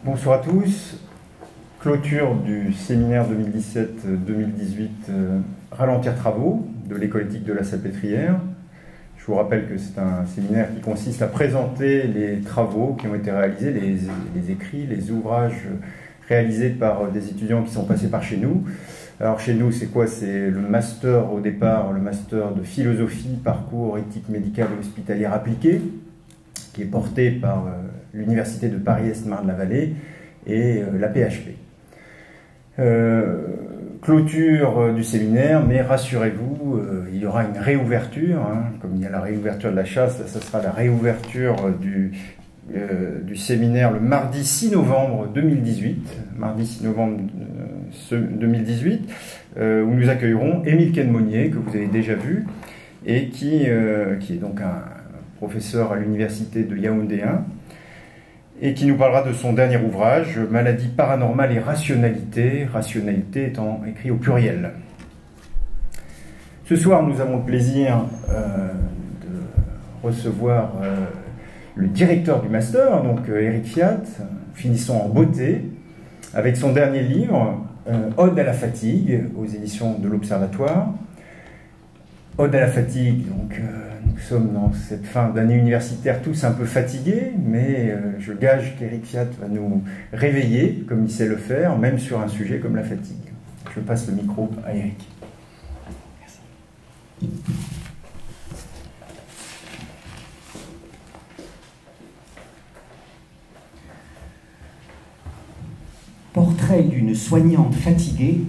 Bonsoir à tous. Clôture du séminaire 2017-2018 Ralentir travaux de l'école éthique de la Salpêtrière. Je vous rappelle que c'est un séminaire qui consiste à présenter les travaux qui ont été réalisés, les écrits, les ouvrages réalisés par des étudiants qui sont passés par chez nous. Alors chez nous, c'est quoi? C'est le master au départ, le master de philosophie, parcours éthique médicale et hospitalière appliquée, qui est porté par l'Université de Paris-Est Marne-la-Vallée et la PHP. Clôture du séminaire, mais rassurez-vous, il y aura une réouverture, comme il y a la réouverture de la chasse, ça sera la réouverture du séminaire le mardi 6 novembre 2018, mardi 6 novembre 2018, où nous accueillerons Émile Quenemonnier, que vous avez déjà vu, et qui est donc un professeur à l'université de Yaoundé 1, et qui nous parlera de son dernier ouvrage, Maladie paranormale et rationalité, rationalité étant écrit au pluriel. Ce soir, nous avons le plaisir de recevoir le directeur du master, donc Éric Fiat, finissons en beauté, avec son dernier livre, Ode à la fatigue, aux éditions de l'Observatoire. Ode à la fatigue, donc nous sommes dans cette fin d'année universitaire tous un peu fatigués, mais je gage qu'Éric Fiat va nous réveiller, comme il sait le faire, même sur un sujet comme la fatigue. Je passe le micro à Éric. Merci. Portrait d'une soignante fatiguée,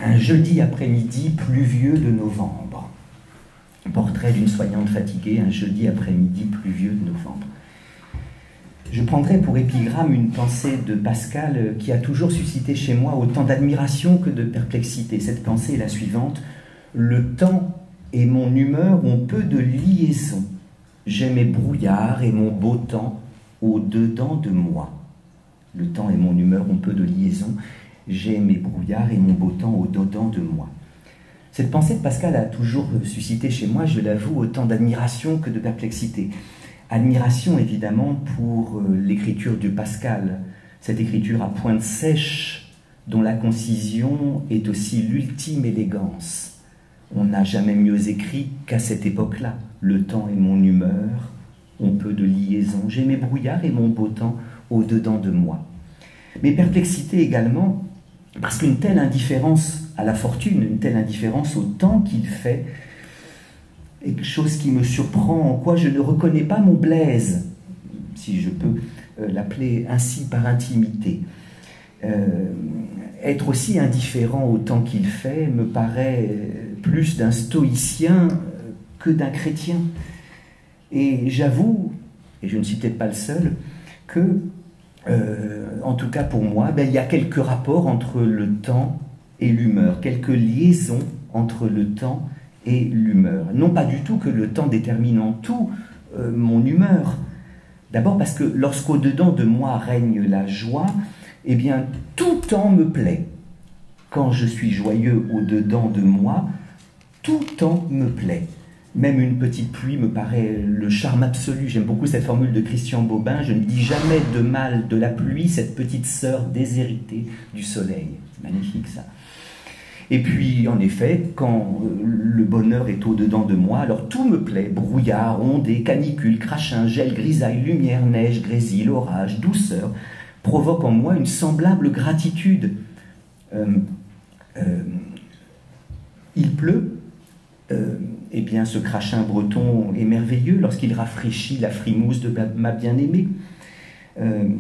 un jeudi après-midi pluvieux de novembre. Portrait d'une soignante fatiguée, un jeudi après-midi pluvieux de novembre. Je prendrai pour épigramme une pensée de Pascal qui a toujours suscité chez moi autant d'admiration que de perplexité. Cette pensée est la suivante: le temps et mon humeur ont peu de liaison. J'ai mes brouillards et mon beau temps au-dedans de moi. Le temps et mon humeur ont peu de liaison. J'ai mes brouillards et mon beau temps au-dedans de moi. Cette pensée de Pascal a toujours suscité chez moi, je l'avoue, autant d'admiration que de perplexité. Admiration, évidemment, pour l'écriture de Pascal, cette écriture à pointe sèche, dont la concision est aussi l'ultime élégance. On n'a jamais mieux écrit qu'à cette époque-là. Le temps et mon humeur ont peu de liaison. J'ai mes brouillards et mon beau temps au-dedans de moi. Mais perplexité également, parce qu'une telle indifférence à la fortune, une telle indifférence au temps qu'il fait, est quelque chose qui me surprend, en quoi je ne reconnais pas mon Blaise, si je peux l'appeler ainsi par intimité. Être aussi indifférent au temps qu'il fait me paraît plus d'un stoïcien que d'un chrétien. Et j'avoue, et je ne suis peut-être pas le seul, que, en tout cas pour moi, il y a quelques rapports entre le temps et l'humeur, quelques liaisons entre le temps et l'humeur. Non pas du tout que le temps détermine en tout mon humeur. D'abord parce que lorsqu'au-dedans de moi règne la joie, eh bien tout temps me plaît. Quand je suis joyeux au-dedans de moi, tout temps me plaît. Même une petite pluie me paraît le charme absolu. J'aime beaucoup cette formule de Christian Bobin: je ne dis jamais de mal de la pluie, cette petite sœur déshéritée du soleil. C'est magnifique ça. Et puis, en effet, quand le bonheur est au-dedans de moi, alors tout me plaît. Brouillard, ondée, canicule, crachin, gel, grisaille, lumière, neige, grésil, orage, douceur, provoque en moi une semblable gratitude. Il pleut, eh bien ce crachin breton est merveilleux lorsqu'il rafraîchit la frimousse de ma bien-aimée.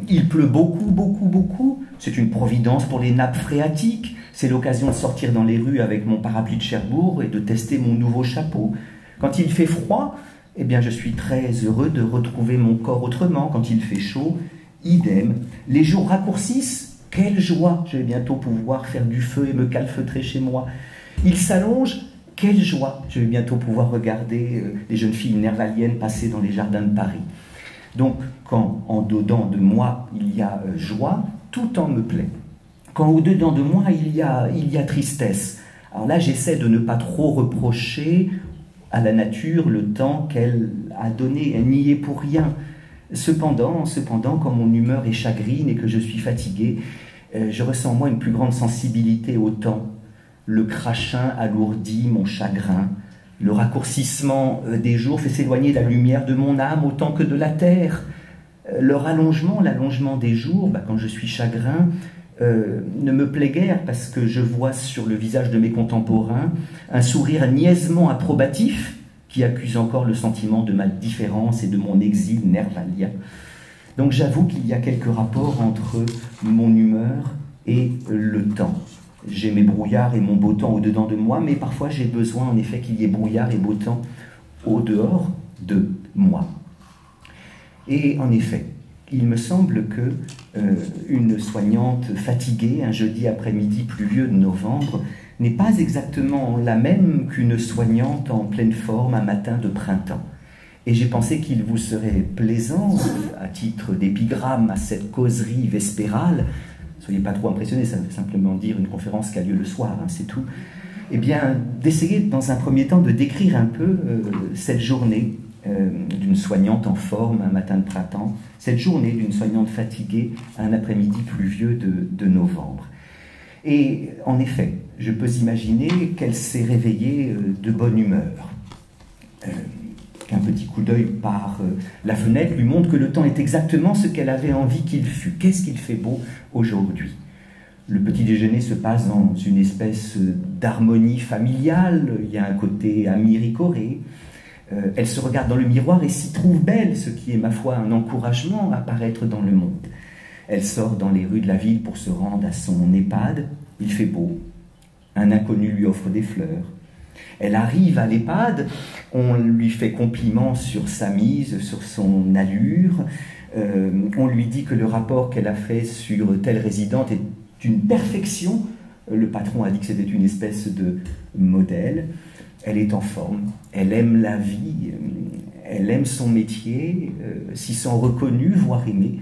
Il pleut beaucoup, beaucoup, beaucoup. C'est une providence pour les nappes phréatiques. C'est l'occasion de sortir dans les rues avec mon parapluie de Cherbourg et de tester mon nouveau chapeau. Quand il fait froid, eh bien je suis très heureux de retrouver mon corps autrement. Quand il fait chaud, idem. Les jours raccourcissent, quelle joie! Je vais bientôt pouvoir faire du feu et me calfeutrer chez moi. Ils s'allongent, quelle joie! Je vais bientôt pouvoir regarder les jeunes filles nervaliennes passer dans les jardins de Paris. Donc, quand en dedans de moi il y a joie, tout temps me plaît. Quand au-dedans de moi il y a tristesse, alors là j'essaie de ne pas trop reprocher à la nature le temps qu'elle a donné. Elle n'y est pour rien. Cependant, quand mon humeur est chagrine et que je suis fatigué, je ressens en moi une plus grande sensibilité au temps. Le crachin alourdit mon chagrin. Le raccourcissement des jours fait s'éloigner la lumière de mon âme autant que de la terre. Le rallongement, l'allongement des jours, quand je suis chagrin, ne me plaît guère parce que je vois sur le visage de mes contemporains un sourire niaisement approbatif qui accuse encore le sentiment de ma différence et de mon exil nervalien. Donc j'avoue qu'il y a quelques rapports entre mon humeur et le temps. J'ai mes brouillards et mon beau temps au-dedans de moi, mais parfois j'ai besoin en effet qu'il y ait brouillard et beau temps au-dehors de moi. Et en effet, il me semble que une soignante fatiguée, un jeudi après-midi pluvieux de novembre, n'est pas exactement la même qu'une soignante en pleine forme un matin de printemps. Et j'ai pensé qu'il vous serait plaisant, à titre d'épigramme à cette causerie vespérale, soyez pas trop impressionnés, ça veut simplement dire une conférence qui a lieu le soir, hein, c'est tout, eh bien, d'essayer dans un premier temps de décrire un peu cette journée d'une soignante en forme un matin de printemps, cette journée d'une soignante fatiguée un après-midi pluvieux de novembre. Et en effet, je peux imaginer qu'elle s'est réveillée de bonne humeur. Qu'un petit coup d'œil par la fenêtre lui montre que le temps est exactement ce qu'elle avait envie qu'il fût. Qu'est-ce qu'il fait beau aujourd'hui? Le petit déjeuner se passe dans une espèce d'harmonie familiale, il y a un côté amiricoré. Elle se regarde dans le miroir et s'y trouve belle, ce qui est, ma foi, un encouragement à paraître dans le monde. Elle sort dans les rues de la ville pour se rendre à son EHPAD. Il fait beau. Un inconnu lui offre des fleurs. Elle arrive à l'EHPAD, on lui fait compliment sur sa mise, sur son allure. On lui dit que le rapport qu'elle a fait sur telle résidente est une perfection. Le patron a dit que c'était une espèce de modèle. Elle est en forme, elle aime la vie, elle aime son métier, s'y sent reconnue, voire aimée.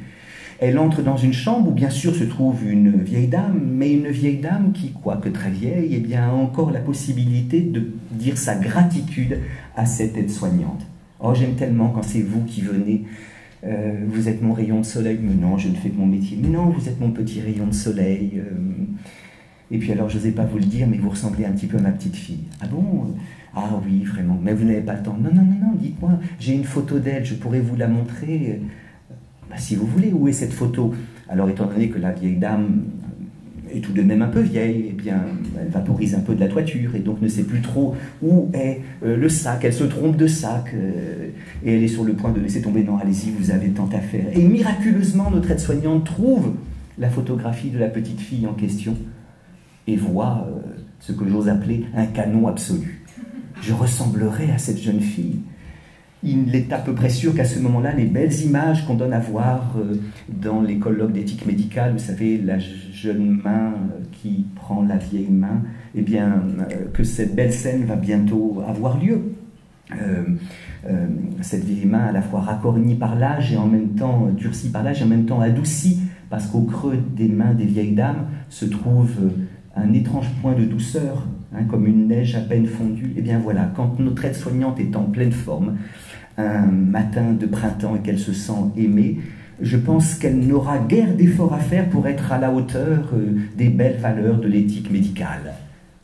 Elle entre dans une chambre où bien sûr se trouve une vieille dame, mais une vieille dame qui, quoique très vieille, eh bien, a encore la possibilité de dire sa gratitude à cette aide-soignante. « Oh, j'aime tellement quand c'est vous qui venez, vous êtes mon rayon de soleil. » « Mais non, je ne fais que mon métier. »« Mais non, vous êtes mon petit rayon de soleil. » Et puis alors, je n'osais pas vous le dire, mais vous ressemblez un petit peu à ma petite fille. « Ah bon ? Ah oui, vraiment. Mais vous n'avez pas le temps. »« Non, non, non, non, dites-moi, j'ai une photo d'elle, je pourrais vous la montrer. » Si vous voulez, où est cette photo? Alors, étant donné que la vieille dame est tout de même un peu vieille, eh bien, elle vaporise un peu de la toiture et donc ne sait plus trop où est le sac. Elle se trompe de sac et elle est sur le point de laisser tomber. Non, allez-y, vous avez tant à faire. Et miraculeusement, notre aide-soignante trouve la photographie de la petite fille en question et voit ce que j'ose appeler un canon absolu. Je ressemblerais à cette jeune fille. Il est à peu près sûr qu'à ce moment-là, les belles images qu'on donne à voir dans les colloques d'éthique médicale, vous savez, la jeune main qui prend la vieille main, eh bien, que cette belle scène va bientôt avoir lieu. Cette vieille main à la fois racornie par l'âge et en même temps durcie par l'âge et en même temps adoucie, parce qu'au creux des mains des vieilles dames se trouve un étrange point de douceur, comme une neige à peine fondue. Et bien voilà, quand notre aide-soignante est en pleine forme, un matin de printemps et qu'elle se sent aimée, je pense qu'elle n'aura guère d'effort à faire pour être à la hauteur des belles valeurs de l'éthique médicale.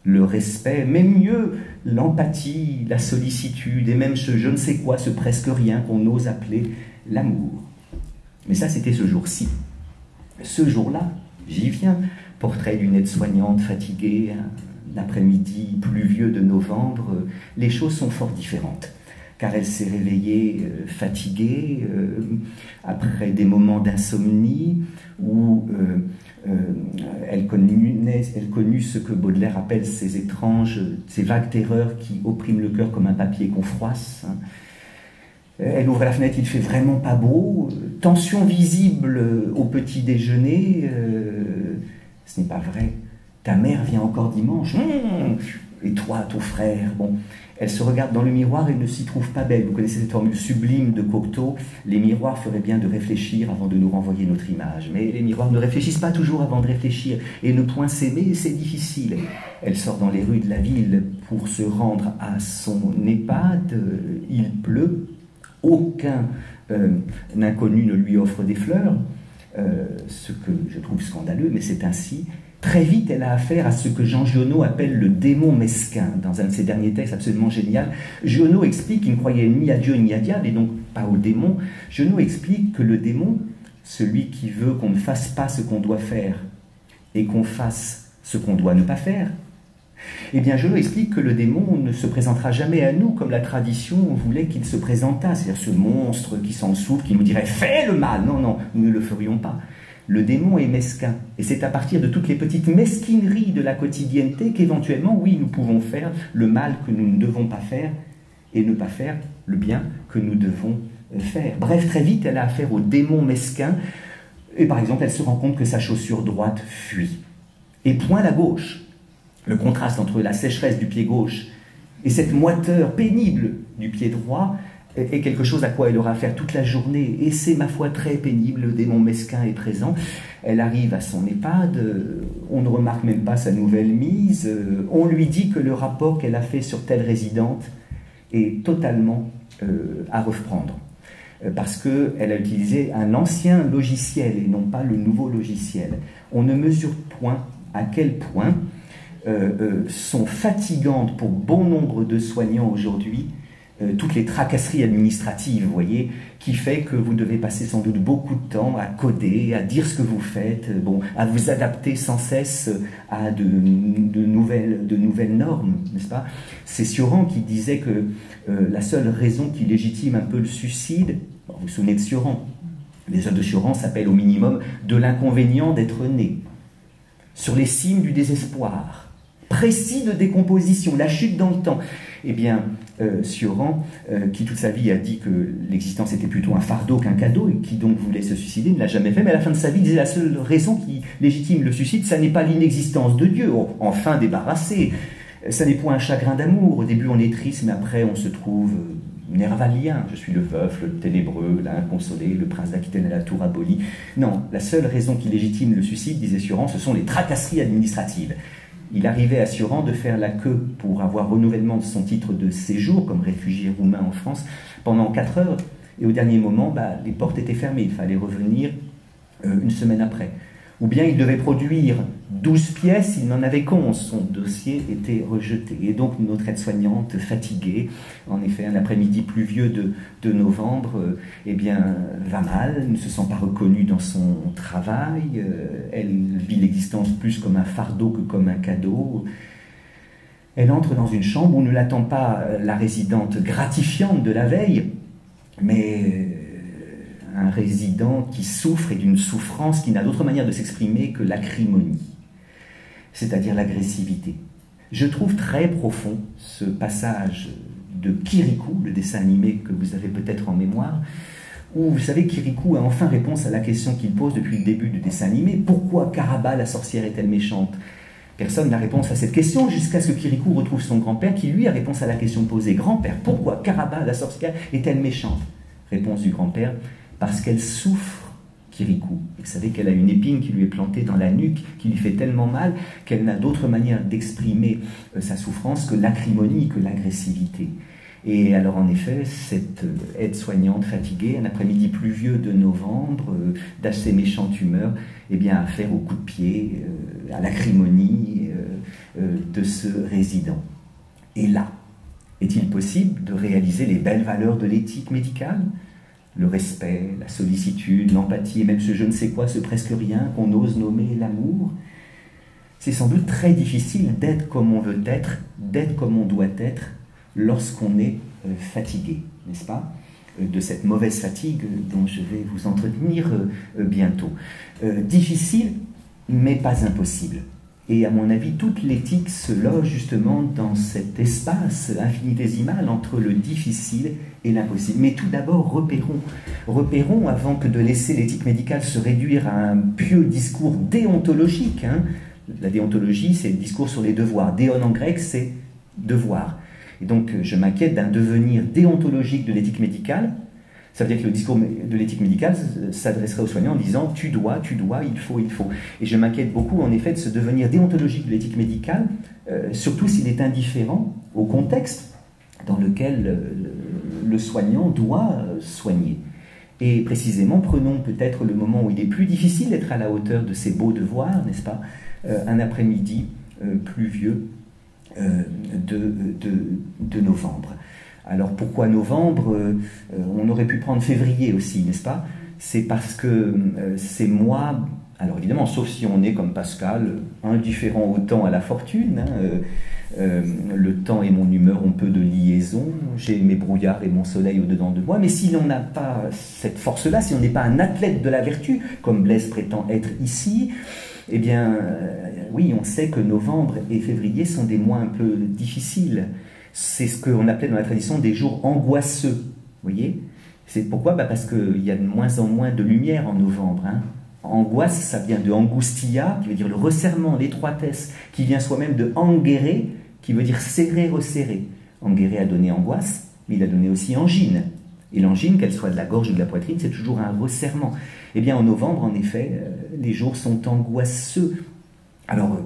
Le respect, mais mieux l'empathie, la sollicitude et même ce je ne sais quoi, ce presque rien qu'on ose appeler l'amour. Mais ça, c'était ce jour-ci. Ce jour-là, j'y viens, portrait d'une aide-soignante fatiguée, un après-midi pluvieux de novembre, les choses sont fort différentes. Car elle s'est réveillée fatiguée, après des moments d'insomnie, où elle connut ce que Baudelaire appelle ces étranges, ces vagues terreurs qui oppriment le cœur comme un papier qu'on froisse. Elle ouvre la fenêtre, il fait vraiment pas beau, tension visible au petit déjeuner, ce n'est pas vrai. Ta mère vient encore dimanche, et toi, ton frère, bon. Elle se regarde dans le miroir et ne s'y trouve pas belle. Vous connaissez cette formule sublime de Cocteau, les miroirs feraient bien de réfléchir avant de nous renvoyer notre image. Mais les miroirs ne réfléchissent pas toujours avant de réfléchir, et ne point s'aimer, c'est difficile. Elle sort dans les rues de la ville pour se rendre à son EHPAD, il pleut, aucun inconnu ne lui offre des fleurs, ce que je trouve scandaleux, mais c'est ainsi. Très vite, elle a affaire à ce que Jean Giono appelle le démon mesquin, dans un de ses derniers textes absolument génial. Giono explique qu'il ne croyait ni à Dieu ni à diable, et donc pas au démon. Giono explique que le démon, celui qui veut qu'on ne fasse pas ce qu'on doit faire, et qu'on fasse ce qu'on doit ne pas faire, eh bien, Giono explique que le démon ne se présentera jamais à nous comme la tradition voulait qu'il se présentât, c'est-à-dire ce monstre qui s'en souffle, qui nous dirait « fais le mal ». Non, non, nous ne le ferions pas. Le démon est mesquin, et c'est à partir de toutes les petites mesquineries de la quotidienneté qu'éventuellement, oui, nous pouvons faire le mal que nous ne devons pas faire, et ne pas faire le bien que nous devons faire. Bref, très vite, elle a affaire au démon mesquin, et par exemple, elle se rend compte que sa chaussure droite fuit, et pointe à gauche. Le contraste entre la sécheresse du pied gauche et cette moiteur pénible du pied droit est quelque chose à quoi elle aura affaire toute la journée. Et c'est, ma foi, très pénible. Le démon mesquin est présent. Elle arrive à son EHPAD. On ne remarque même pas sa nouvelle mise. On lui dit que le rapport qu'elle a fait sur telle résidente est totalement à reprendre. Parce qu'elle a utilisé un ancien logiciel et non pas le nouveau logiciel. On ne mesure point à quel point sont fatigantes pour bon nombre de soignants aujourd'hui, toutes les tracasseries administratives, vous voyez, qui fait que vous devez passer sans doute beaucoup de temps à coder, à dire ce que vous faites, bon, à vous adapter sans cesse à de nouvelles normes, n'est-ce pas? C'est Sioran qui disait que la seule raison qui légitime un peu le suicide, bon, vous vous souvenez de Sioran, les œuvres de Sioran s'appellent au minimum « de l'inconvénient d'être né », sur les cimes du désespoir, précis de décomposition, la chute dans le temps. Eh bien, Sioran, qui toute sa vie a dit que l'existence était plutôt un fardeau qu'un cadeau, et qui donc voulait se suicider, ne l'a jamais fait, mais à la fin de sa vie, disait la seule raison qui légitime le suicide, ça n'est pas l'inexistence de Dieu, enfin débarrassé, ça n'est point un chagrin d'amour, au début on est triste, mais après on se trouve nervalien, je suis le veuf, le ténébreux, l'inconsolé, le prince d'Aquitaine à la tour abolie. Non, la seule raison qui légitime le suicide, disait Sioran, ce sont les tracasseries administratives. Il arrivait à Sioran de faire la queue pour avoir renouvellement de son titre de séjour comme réfugié roumain en France pendant 4 heures. Et au dernier moment, les portes étaient fermées. Il fallait revenir une semaine après. Ou bien il devait produire 12 pièces, il n'en avait qu'11. Son dossier était rejeté. Et donc notre aide-soignante, fatiguée, en effet, un après-midi pluvieux de novembre, eh bien, va mal, ne se sent pas reconnue dans son travail, elle vit l'existence plus comme un fardeau que comme un cadeau. Elle entre dans une chambre où ne l'attend pas la résidente gratifiante de la veille, mais un résident qui souffre et d'une souffrance qui n'a d'autre manière de s'exprimer que l'acrimonie, c'est-à-dire l'agressivité. Je trouve très profond ce passage de Kirikou, le dessin animé que vous avez peut-être en mémoire, où, vous savez, Kirikou a enfin réponse à la question qu'il pose depuis le début du dessin animé. Pourquoi Karaba, la sorcière, est-elle méchante? Personne n'a réponse à cette question jusqu'à ce que Kirikou retrouve son grand-père qui, lui, a réponse à la question posée. Grand-père, pourquoi Karaba, la sorcière, est-elle méchante? Réponse du grand-père, parce qu'elle souffre, Kirikou. Vous savez qu'elle a une épine qui lui est plantée dans la nuque, qui lui fait tellement mal qu'elle n'a d'autre manière d'exprimer sa souffrance que l'acrimonie, que l'agressivité. Et alors en effet, cette aide-soignante fatiguée, un après-midi pluvieux de novembre, d'assez méchante humeur, eh bien, a affaire au coup de pied, à l'acrimonie de ce résident. Et là, est-il possible de réaliser les belles valeurs de l'éthique médicale? Le respect, la sollicitude, l'empathie et même ce je ne sais quoi, ce presque rien qu'on ose nommer l'amour. C'est sans doute très difficile d'être comme on veut être, d'être comme on doit être lorsqu'on est fatigué, n'est-ce pas? De cette mauvaise fatigue dont je vais vous entretenir bientôt. Difficile, mais pas impossible. Et à mon avis, toute l'éthique se loge justement dans cet espace infinitésimal entre le difficile et l'impossible. Mais tout d'abord, repérons avant que de laisser l'éthique médicale se réduire à un pieux discours déontologique. Hein. La déontologie, c'est le discours sur les devoirs. Déon en grec, c'est devoir. Et donc, je m'inquiète d'un devenir déontologique de l'éthique médicale. Ça veut dire que le discours de l'éthique médicale s'adresserait aux soignants en disant « tu dois, il faut ». Et je m'inquiète beaucoup, en effet, de ce devenir déontologique de l'éthique médicale, surtout s'il est indifférent au contexte dans lequel le soignant doit soigner. Et précisément, prenons peut-être le moment où il est plus difficile d'être à la hauteur de ses beaux devoirs, n'est-ce pas, un après-midi pluvieux de novembre. Alors pourquoi novembre? On aurait pu prendre février aussi, n'est-ce pas? C'est parce que ces mois, alors évidemment, sauf si on est comme Pascal, indifférent au temps, à la fortune, le temps et mon humeur ont peu de liaison, j'ai mes brouillards et mon soleil au-dedans de moi, mais si l'on n'a pas cette force-là, si on n'est pas un athlète de la vertu, comme Blaise prétend être ici, eh bien, oui, on sait que novembre et février sont des mois un peu difficiles. C'est ce qu'on appelait dans la tradition des jours angoisseux, vous voyez? C'est pourquoi? Parce qu'il y a de moins en moins de lumière en novembre. Angoisse, ça vient de angustia, qui veut dire le resserrement, l'étroitesse, qui vient soi-même de angere, qui veut dire serrer, resserrer. Angere a donné angoisse, mais il a donné aussi angine. Et l'angine, qu'elle soit de la gorge ou de la poitrine, c'est toujours un resserrement. Eh bien, en novembre, en effet, les jours sont angoisseux. Alors,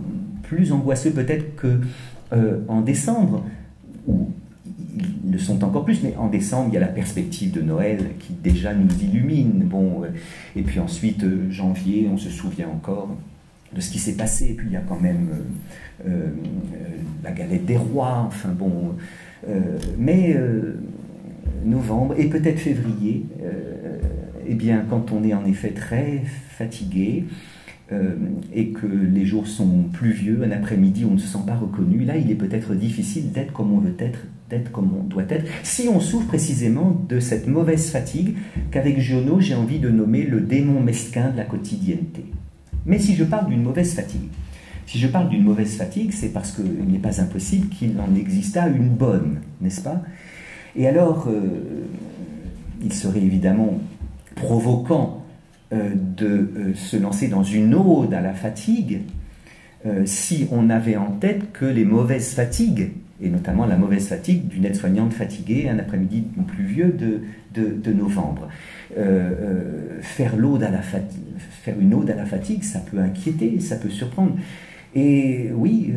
plus angoisseux peut-être qu'en décembre, où ils le sont encore plus, mais en décembre, il y a la perspective de Noël qui déjà nous illumine. Bon, et puis ensuite, janvier, on se souvient encore de ce qui s'est passé. Et puis il y a quand même la galette des rois, enfin bon. Mais novembre et peut-être février, eh bien, quand on est en effet très fatigué, et que les jours sont pluvieux, un après-midi où on ne se sent pas reconnu, là il est peut-être difficile d'être comme on veut être, d'être comme on doit être, si on souffre précisément de cette mauvaise fatigue qu'avec Giono j'ai envie de nommer le démon mesquin de la quotidienneté. Mais si je parle d'une mauvaise fatigue, c'est parce qu'il n'est pas impossible qu'il en existât une bonne, n'est-ce pas? Et alors, il serait évidemment provoquant de se lancer dans une ode à la fatigue si on avait en tête que les mauvaises fatigues, et notamment la mauvaise fatigue d'une aide-soignante fatiguée un après-midi pluvieux de novembre. Faire une ode à la fatigue, ça peut inquiéter, ça peut surprendre. Et oui,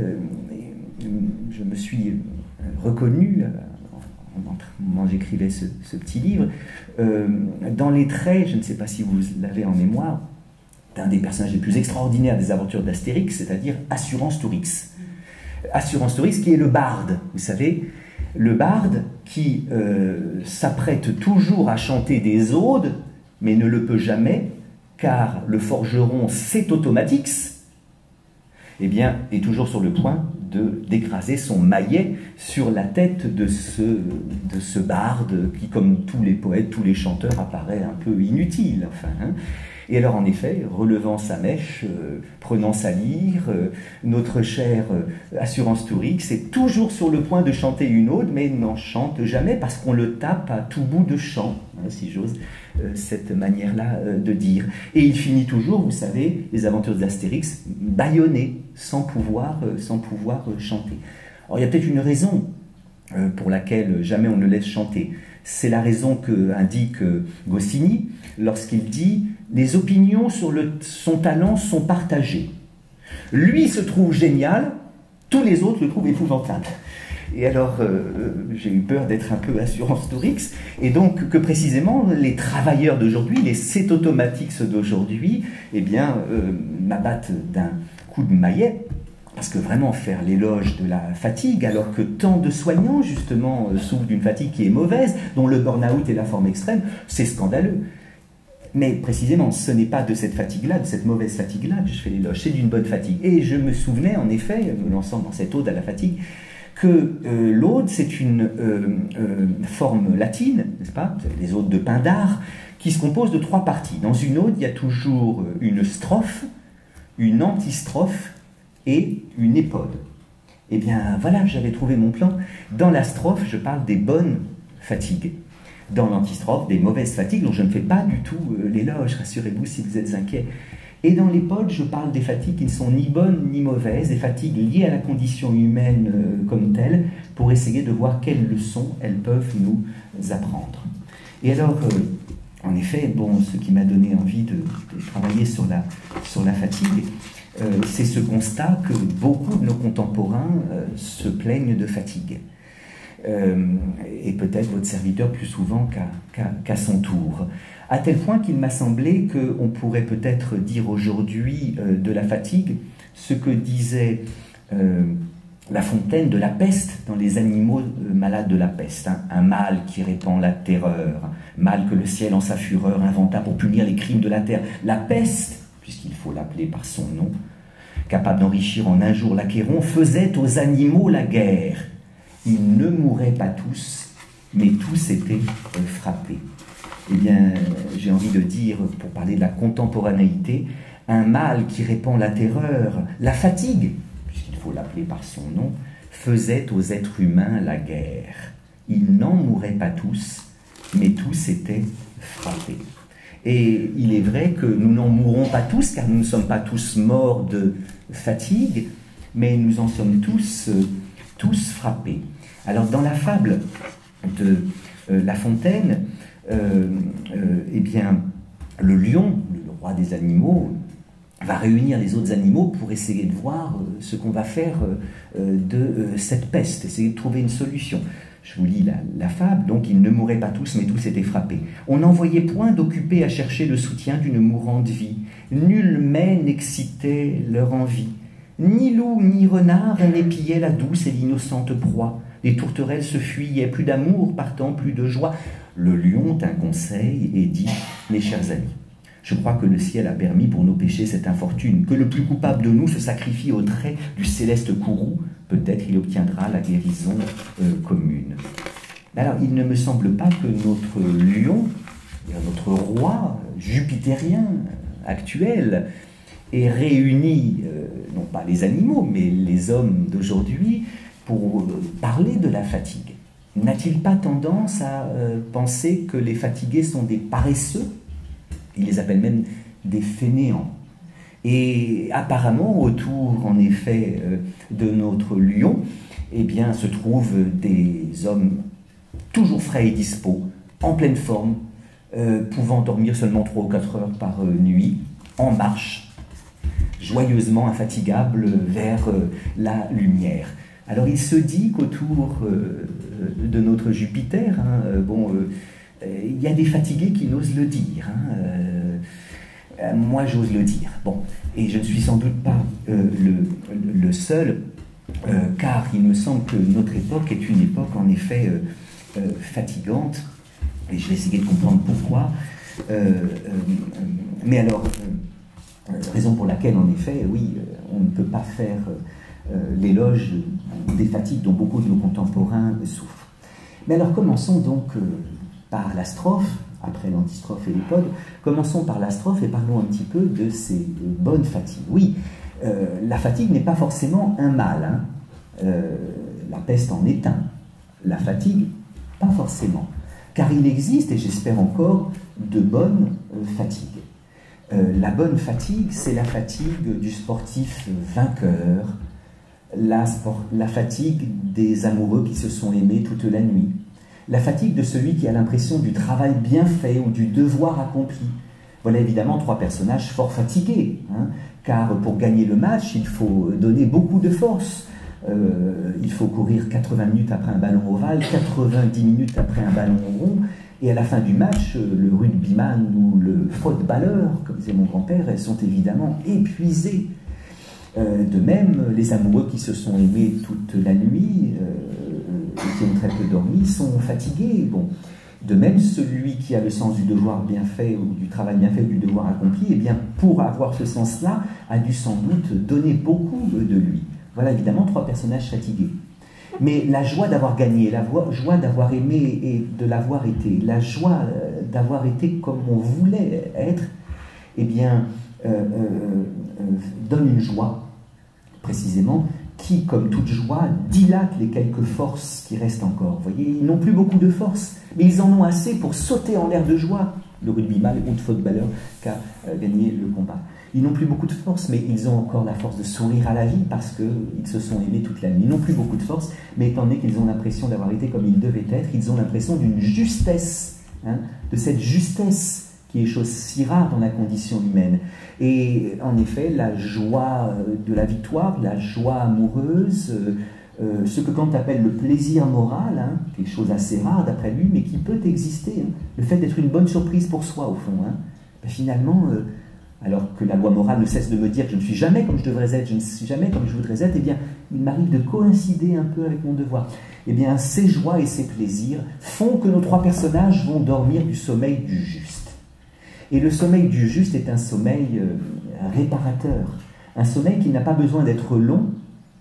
je me suis reconnu au moment où j'écrivais ce petit livre, dans les traits, je ne sais pas si vous l'avez en mémoire, d'un des personnages les plus extraordinaires des aventures d'Astérix, c'est-à-dire Assurance Tourix. Assurance Tourix qui est le barde, vous savez, le barde qui s'apprête toujours à chanter des odes, mais ne le peut jamais, car le forgeron Cétotomatix, eh bien, est toujours sur le point d'écraser son maillet sur la tête de ce barde qui, comme tous les poètes, tous les chanteurs, apparaît un peu inutile. Enfin, hein. Et alors, en effet, relevant sa mèche, prenant sa lyre, notre cher Assurance Tourix est toujours sur le point de chanter une ode, mais n'en chante jamais parce qu'on le tape à tout bout de champ, hein, si j'ose cette manière-là de dire. Et il finit toujours, vous savez, les aventures d'Astérix, bâillonné, sans pouvoir chanter. Alors, il y a peut-être une raison pour laquelle jamais on ne le laisse chanter. C'est la raison qu'indique Goscinny lorsqu'il dit « Les opinions sur son talent sont partagées. Lui se trouve génial, tous les autres le trouvent épouvantable. » Et alors, j'ai eu peur d'être un peu Assurance Tourix, et donc que précisément les travailleurs d'aujourd'hui, les cétotomatiques d'aujourd'hui, eh bien, m'abattent d'un coup de maillet, parce que vraiment faire l'éloge de la fatigue, alors que tant de soignants, justement, souffrent d'une fatigue qui est mauvaise, dont le burn-out est la forme extrême, c'est scandaleux. Mais précisément, ce n'est pas de cette fatigue-là, de cette mauvaise fatigue-là que je fais l'éloge, c'est d'une bonne fatigue. Et je me souvenais, en effet, me lançant dans cette ode à la fatigue, que l'ode, c'est une forme latine, n'est-ce pas? Les odes de Pindare, qui se composent de 3 parties. Dans une ode, il y a toujours une strophe, une antistrophe et une épode. Eh bien, voilà, j'avais trouvé mon plan. Dans la strophe, je parle des bonnes fatigues. Dans l'antistrophe, des mauvaises fatigues, dont je ne fais pas du tout l'éloge, rassurez-vous si vous êtes inquiets. Et dans l'épode, je parle des fatigues qui ne sont ni bonnes ni mauvaises, des fatigues liées à la condition humaine comme telle, pour essayer de voir quelles leçons elles peuvent nous apprendre. Et alors, en effet, bon, ce qui m'a donné envie de travailler sur la fatigue, c'est ce constat que beaucoup de nos contemporains se plaignent de fatigue. et peut-être votre serviteur plus souvent qu'à son tour. À tel point qu'il m'a semblé qu'on pourrait peut-être dire aujourd'hui de la fatigue ce que disait La Fontaine de la peste dans les animaux malades de la peste. Hein. Un mal qui répand la terreur, mal que le ciel en sa fureur inventa pour punir les crimes de la terre. La peste, puisqu'il faut l'appeler par son nom, capable d'enrichir en un jour l'Achéron, faisait aux animaux la guerre. Ils ne mouraient pas tous, mais tous étaient frappés. Eh bien, j'ai envie de dire, pour parler de la contemporanéité, un mal qui répand la terreur, la fatigue, puisqu'il faut l'appeler par son nom, faisait aux êtres humains la guerre. Ils n'en mouraient pas tous, mais tous étaient frappés. Et il est vrai que nous n'en mourrons pas tous, car nous ne sommes pas tous morts de fatigue, mais nous en sommes tous frappés. Alors, dans la fable de La Fontaine, eh bien, le lion, le roi des animaux, va réunir les autres animaux pour essayer de voir ce qu'on va faire de cette peste, essayer de trouver une solution. Je vous lis la fable, donc ils ne mouraient pas tous, mais tous étaient frappés. On n'en voyait point d'occupés à chercher le soutien d'une mourante vie. Nul mets n'excitait leur envie. Ni loup, ni renard n'épiaient la douce et l'innocente proie. Les tourterelles se fuyaient, plus d'amour partant, plus de joie. Le lion tint conseil et dit « Mes chers amis, je crois que le ciel a permis pour nos péchés cette infortune, que le plus coupable de nous se sacrifie au trait du céleste courroux. Peut-être il obtiendra la guérison commune. » Alors, il ne me semble pas que notre lion, notre roi jupitérien actuel, ait réuni, non pas les animaux, mais les hommes d'aujourd'hui, pour parler de la fatigue. N'a-t-il pas tendance à penser que les fatigués sont des paresseux? Il les appelle même des fainéants. Et apparemment, autour, en effet, de notre lion, eh bien, se trouvent des hommes toujours frais et dispos, en pleine forme, pouvant dormir seulement 3 ou 4 heures par nuit, en marche, joyeusement infatigables vers la lumière. Alors, il se dit qu'autour de notre Jupiter, il y a des fatigués qui n'osent le dire. Moi, j'ose le dire. Bon, et je ne suis sans doute pas le seul, car il me semble que notre époque est une époque, en effet, fatigante, et je vais essayer de comprendre pourquoi. Mais alors, raison pour laquelle, en effet, oui, on ne peut pas faire l'éloge des fatigues dont beaucoup de nos contemporains souffrent. Mais alors, commençons donc par la strophe, après l'antistrophe et l'épode. Commençons par la strophe et parlons un petit peu de ces bonnes fatigues. Oui, la fatigue n'est pas forcément un mal. Hein. La peste en est un. La fatigue, pas forcément. Car il existe, et j'espère encore, de bonnes fatigues. La bonne fatigue, c'est la fatigue du sportif vainqueur, la fatigue des amoureux qui se sont aimés toute la nuit, la fatigue de celui qui a l'impression du travail bien fait ou du devoir accompli. Voilà évidemment 3 personnages fort fatigués, hein, car pour gagner le match, il faut donner beaucoup de force. Il faut courir 80 minutes après un ballon ovale, 90 minutes après un ballon rond, et à la fin du match, le rugbyman ou le footballeur, comme disait mon grand-père, elles sont évidemment épuisés. De même, les amoureux qui se sont aimés toute la nuit et qui ont très peu dormi sont fatigués. Bon. De même, celui qui a le sens du devoir bien fait ou du travail bien fait ou du devoir accompli, eh bien, pour avoir ce sens-là, a dû sans doute donner beaucoup de lui. Voilà évidemment 3 personnages fatigués. Mais la joie d'avoir gagné, la joie d'avoir aimé et de l'avoir été, la joie d'avoir été comme on voulait être, eh bien, donne une joie, précisément, qui, comme toute joie, dilate les quelques forces qui restent encore. Vous voyez, ils n'ont plus beaucoup de force, mais ils en ont assez pour sauter en l'air de joie. Le rugbyman ou le footballeur qui a gagné le combat. Ils n'ont plus beaucoup de force, mais ils ont encore la force de sourire à la vie parce qu'ils se sont aimés toute la nuit. Ils n'ont plus beaucoup de force, mais étant donné qu'ils ont l'impression d'avoir été comme ils devaient être, ils ont l'impression d'une justesse, hein, de cette justesse qui est chose si rare dans la condition humaine. Et en effet, la joie de la victoire, la joie amoureuse, ce que Kant appelle le plaisir moral, hein, quelque chose assez rare d'après lui, mais qui peut exister, hein, le fait d'être une bonne surprise pour soi au fond. Hein. Ben, finalement, alors que la loi morale ne cesse de me dire que je ne suis jamais comme je devrais être, je ne suis jamais comme je voudrais être, eh bien, il m'arrive de coïncider un peu avec mon devoir. Eh bien, ces joies et ces plaisirs font que nos trois personnages vont dormir du sommeil du juste. Et le sommeil du juste est un sommeil réparateur, un sommeil qui n'a pas besoin d'être long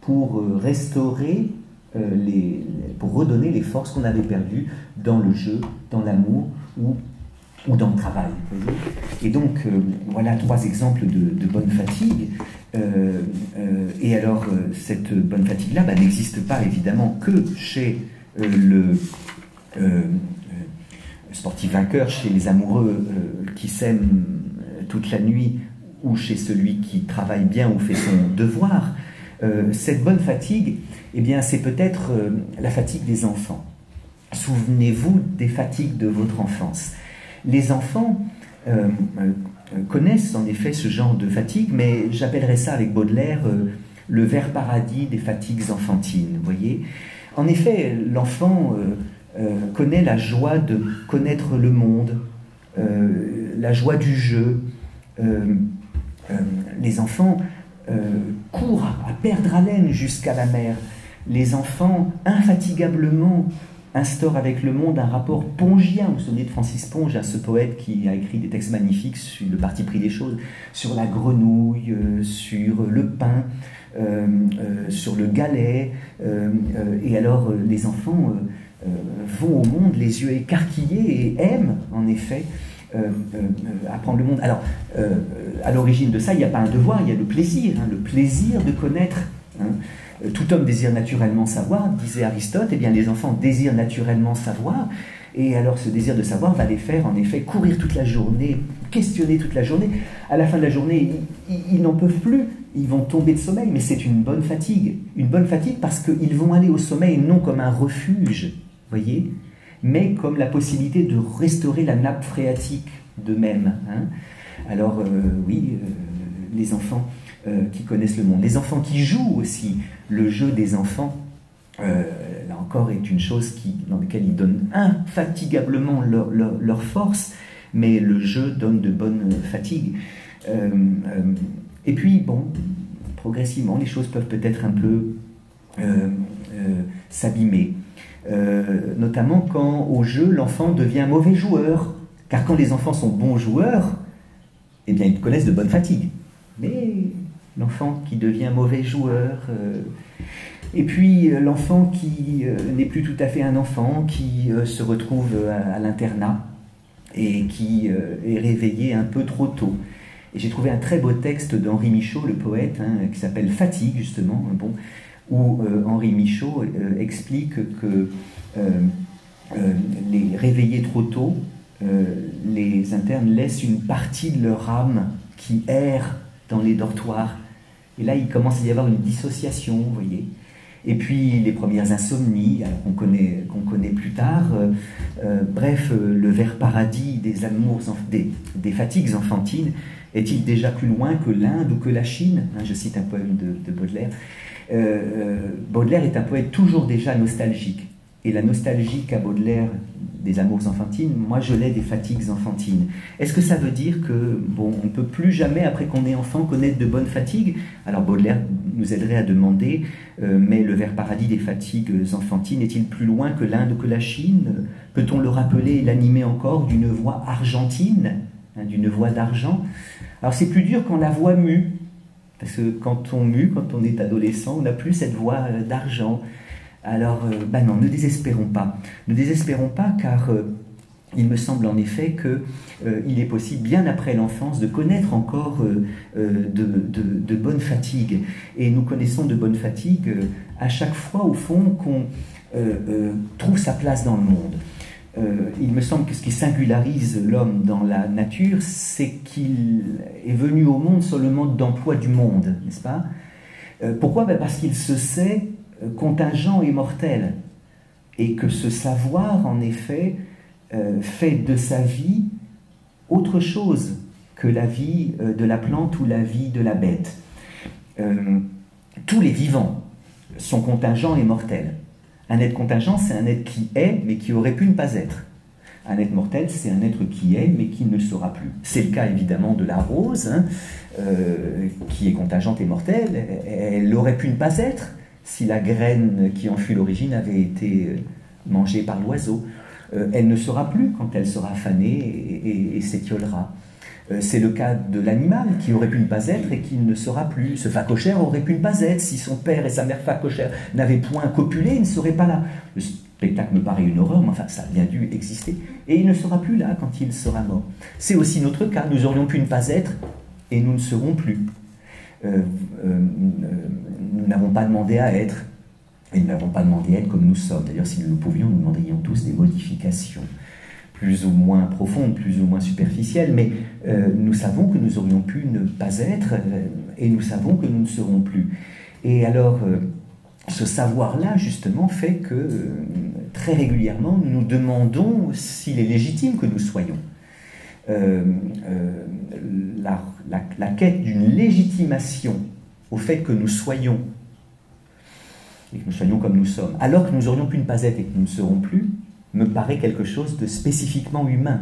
pour restaurer, pour redonner les forces qu'on avait perdues dans le jeu, dans l'amour ou dans le travail. Et donc, voilà 3 exemples de bonne fatigue. Et alors, cette bonne fatigue-là n'existe pas évidemment que chez le sportif vainqueur, chez les amoureux qui s'aiment toute la nuit, ou chez celui qui travaille bien ou fait son devoir. Cette bonne fatigue, eh bien, c'est peut-être la fatigue des enfants. Souvenez-vous des fatigues de votre enfance. Les enfants connaissent en effet ce genre de fatigue, mais j'appellerais ça avec Baudelaire le vert paradis des fatigues enfantines. Vous voyez ? En effet, l'enfant connaît la joie de connaître le monde, la joie du jeu. Les enfants courent à perdre haleine jusqu'à la mer. Les enfants, infatigablement, instaurent avec le monde un rapport pongien. Vous vous souvenez de Francis Ponge, ce poète qui a écrit des textes magnifiques sur le parti pris des choses, sur la grenouille, sur le pain, sur le galet. Et alors, les enfants vont au monde les yeux écarquillés et aiment, en effet, apprendre le monde. Alors, à l'origine de ça, il n'y a pas un devoir, il y a le plaisir de connaître. Hein. Tout homme désire naturellement savoir, disait Aristote. Eh bien, les enfants désirent naturellement savoir, et alors ce désir de savoir va les faire, en effet, courir toute la journée, questionner toute la journée. À la fin de la journée, ils n'en peuvent plus, ils vont tomber de sommeil, mais c'est une bonne fatigue parce qu'ils vont aller au sommeil non comme un refuge, voyez, mais comme la possibilité de restaurer la nappe phréatique d'eux-mêmes. Hein. Alors, les enfants qui connaissent le monde, les enfants qui jouent aussi, le jeu des enfants, là encore, est une chose dans laquelle ils donnent infatigablement leur force, mais le jeu donne de bonnes fatigues. Et puis, bon, progressivement, les choses peuvent peut-être un peu s'abîmer. Notamment quand, au jeu, l'enfant devient mauvais joueur. Car quand les enfants sont bons joueurs, eh bien, ils connaissent de bonnes fatigues. Mais l'enfant qui devient mauvais joueur... Et puis l'enfant qui n'est plus tout à fait un enfant, qui se retrouve à l'internat et qui est réveillé un peu trop tôt. Et j'ai trouvé un très beau texte d'Henri Michaud, le poète, hein, qui s'appelle « Fatigue », justement, bon, où Henri Michaud explique que les réveillés trop tôt, les internes laissent une partie de leur âme qui erre dans les dortoirs. Et là, il commence à y avoir une dissociation, vous voyez. Et puis les premières insomnies qu'on connaît plus tard, bref, le vert paradis des amours, des fatigues enfantines, est-il déjà plus loin que l'Inde ou que la Chine, hein, je cite un poème de Baudelaire. Baudelaire est un poète toujours déjà nostalgique. Et la nostalgie qu'a Baudelaire des amours enfantines, moi je l'ai des fatigues enfantines. Est-ce que ça veut dire que, bon, on ne peut plus jamais, après qu'on est enfant, connaître de bonnes fatigues? Alors Baudelaire nous aiderait à demander, mais le vert paradis des fatigues enfantines est-il plus loin que l'Inde ou que la Chine? Peut-on le rappeler et l'animer encore d'une voix argentine, hein, d'une voix d'argent? Alors c'est plus dur quand la voix mue, parce que quand on mue, quand on est adolescent, on n'a plus cette voix d'argent. Alors, non, ne désespérons pas. Ne désespérons pas, car il me semble en effet qu'il est possible, bien après l'enfance, de connaître encore de bonnes fatigues. Et nous connaissons de bonnes fatigues à chaque fois, au fond, qu'on trouve sa place dans le monde. Il me semble que ce qui singularise l'homme dans la nature, c'est qu'il est venu au monde sur le mode d'emploi du monde, n'est-ce pas? Pourquoi? Parce qu'il se sait contingent et mortel, et que ce savoir, en effet, fait de sa vie autre chose que la vie de la plante ou la vie de la bête. Tous les vivants son contingent est mortel. Un être contingent, c'est un être qui est, mais qui aurait pu ne pas être. Un être mortel, c'est un être qui est, mais qui ne le sera plus. C'est le cas évidemment de la rose, hein, qui est contingente et mortelle. Elle aurait pu ne pas être si la graine qui en fut l'origine avait été mangée par l'oiseau. Elle ne sera plus quand elle sera fanée et s'étiolera. C'est le cas de l'animal qui aurait pu ne pas être et qui ne sera plus. Ce phacochère aurait pu ne pas être. Si son père et sa mère phacochère n'avaient point copulé, il ne serait pas là. Le spectacle me paraît une horreur, mais enfin, ça a bien dû exister. Et il ne sera plus là quand il sera mort. C'est aussi notre cas. Nous aurions pu ne pas être et nous ne serons plus. Nous n'avons pas demandé à être et nous n'avons pas demandé à être comme nous sommes. D'ailleurs, si nous le pouvions, nous demanderions tous des modifications plus ou moins profondes, plus ou moins superficielles, mais nous savons que nous aurions pu ne pas être et nous savons que nous ne serons plus. Et alors, ce savoir-là, justement, fait que très régulièrement, nous nous demandons s'il est légitime que nous soyons. La quête d'une légitimation au fait que nous soyons, et que nous soyons comme nous sommes, alors que nous aurions pu ne pas être et que nous ne serons plus, me paraît quelque chose de spécifiquement humain.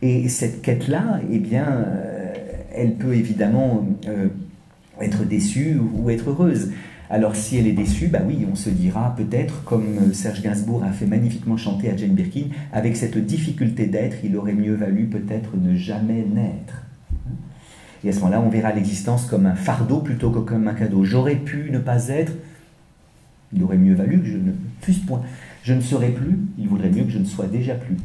Et cette quête-là, eh bien, elle peut évidemment être déçue ou être heureuse. Alors si elle est déçue, bah oui, on se dira peut-être, comme Serge Gainsbourg a fait magnifiquement chanter à Jane Birkin, avec cette difficulté d'être, il aurait mieux valu peut-être ne jamais naître. Et à ce moment-là, on verra l'existence comme un fardeau plutôt que comme un cadeau. J'aurais pu ne pas être, il aurait mieux valu que je ne fusse point. Je ne serai plus, il vaudrait mieux que je ne sois déjà plus.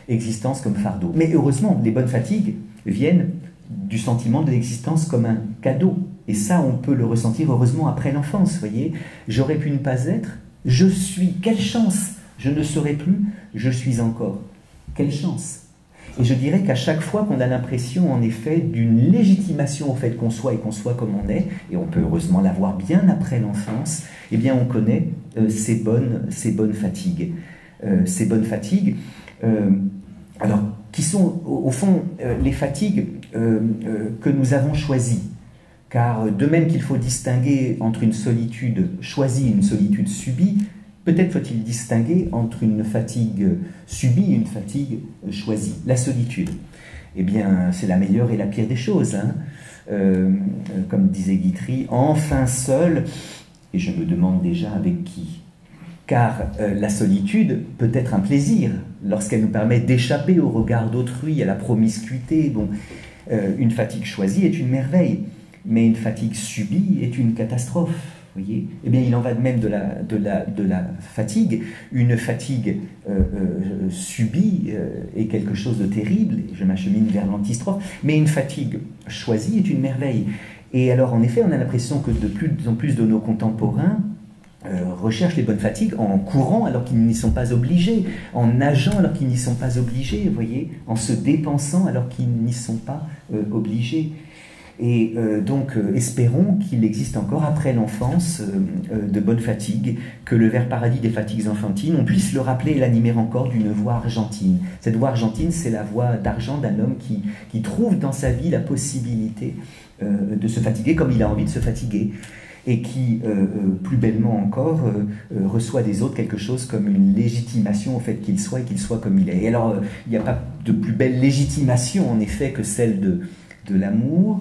Existence comme fardeau. Mais heureusement, les bonnes fatigues viennent du sentiment de l'existence comme un cadeau. Et ça, on peut le ressentir heureusement après l'enfance, voyez. J'aurais pu ne pas être, je suis, quelle chance. Je ne serai plus, je suis encore. Quelle chance. Et je dirais qu'à chaque fois qu'on a l'impression, en effet, d'une légitimation au fait qu'on soit et qu'on soit comme on est, et on peut heureusement l'avoir bien après l'enfance, eh bien on connaît ces bonnes fatigues. Ces bonnes fatigues, alors, qui sont au fond les fatigues que nous avons choisies. Car de même qu'il faut distinguer entre une solitude choisie et une solitude subie, peut-être faut-il distinguer entre une fatigue subie et une fatigue choisie. La solitude, eh bien, c'est la meilleure et la pire des choses. Hein. Comme disait Guitry, enfin seul, et je me demande déjà avec qui. Car la solitude peut être un plaisir lorsqu'elle nous permet d'échapper au regard d'autrui, à la promiscuité. Bon, une fatigue choisie est une merveille, mais une fatigue subie est une catastrophe. Voyez, eh bien, il en va de même de la fatigue. Une fatigue subie est quelque chose de terrible, et je m'achemine vers l'antistrophe, mais une fatigue choisie est une merveille. Et alors, en effet, on a l'impression que de plus en plus de nos contemporains recherchent les bonnes fatigues en courant alors qu'ils n'y sont pas obligés, en nageant alors qu'ils n'y sont pas obligés, vous voyez, en se dépensant alors qu'ils n'y sont pas obligés. Et donc, espérons qu'il existe encore après l'enfance de bonnes fatigues, que le vers paradis des fatigues enfantines, on puisse le rappeler et l'animer encore d'une voix argentine. Cette voix argentine, c'est la voix d'argent d'un homme qui trouve dans sa vie la possibilité de se fatiguer comme il a envie de se fatiguer, et qui, plus bellement encore, reçoit des autres quelque chose comme une légitimation au fait qu'il soit et qu'il soit comme il est. Et alors, il n'y a pas de plus belle légitimation, en effet, que celle de l'amour.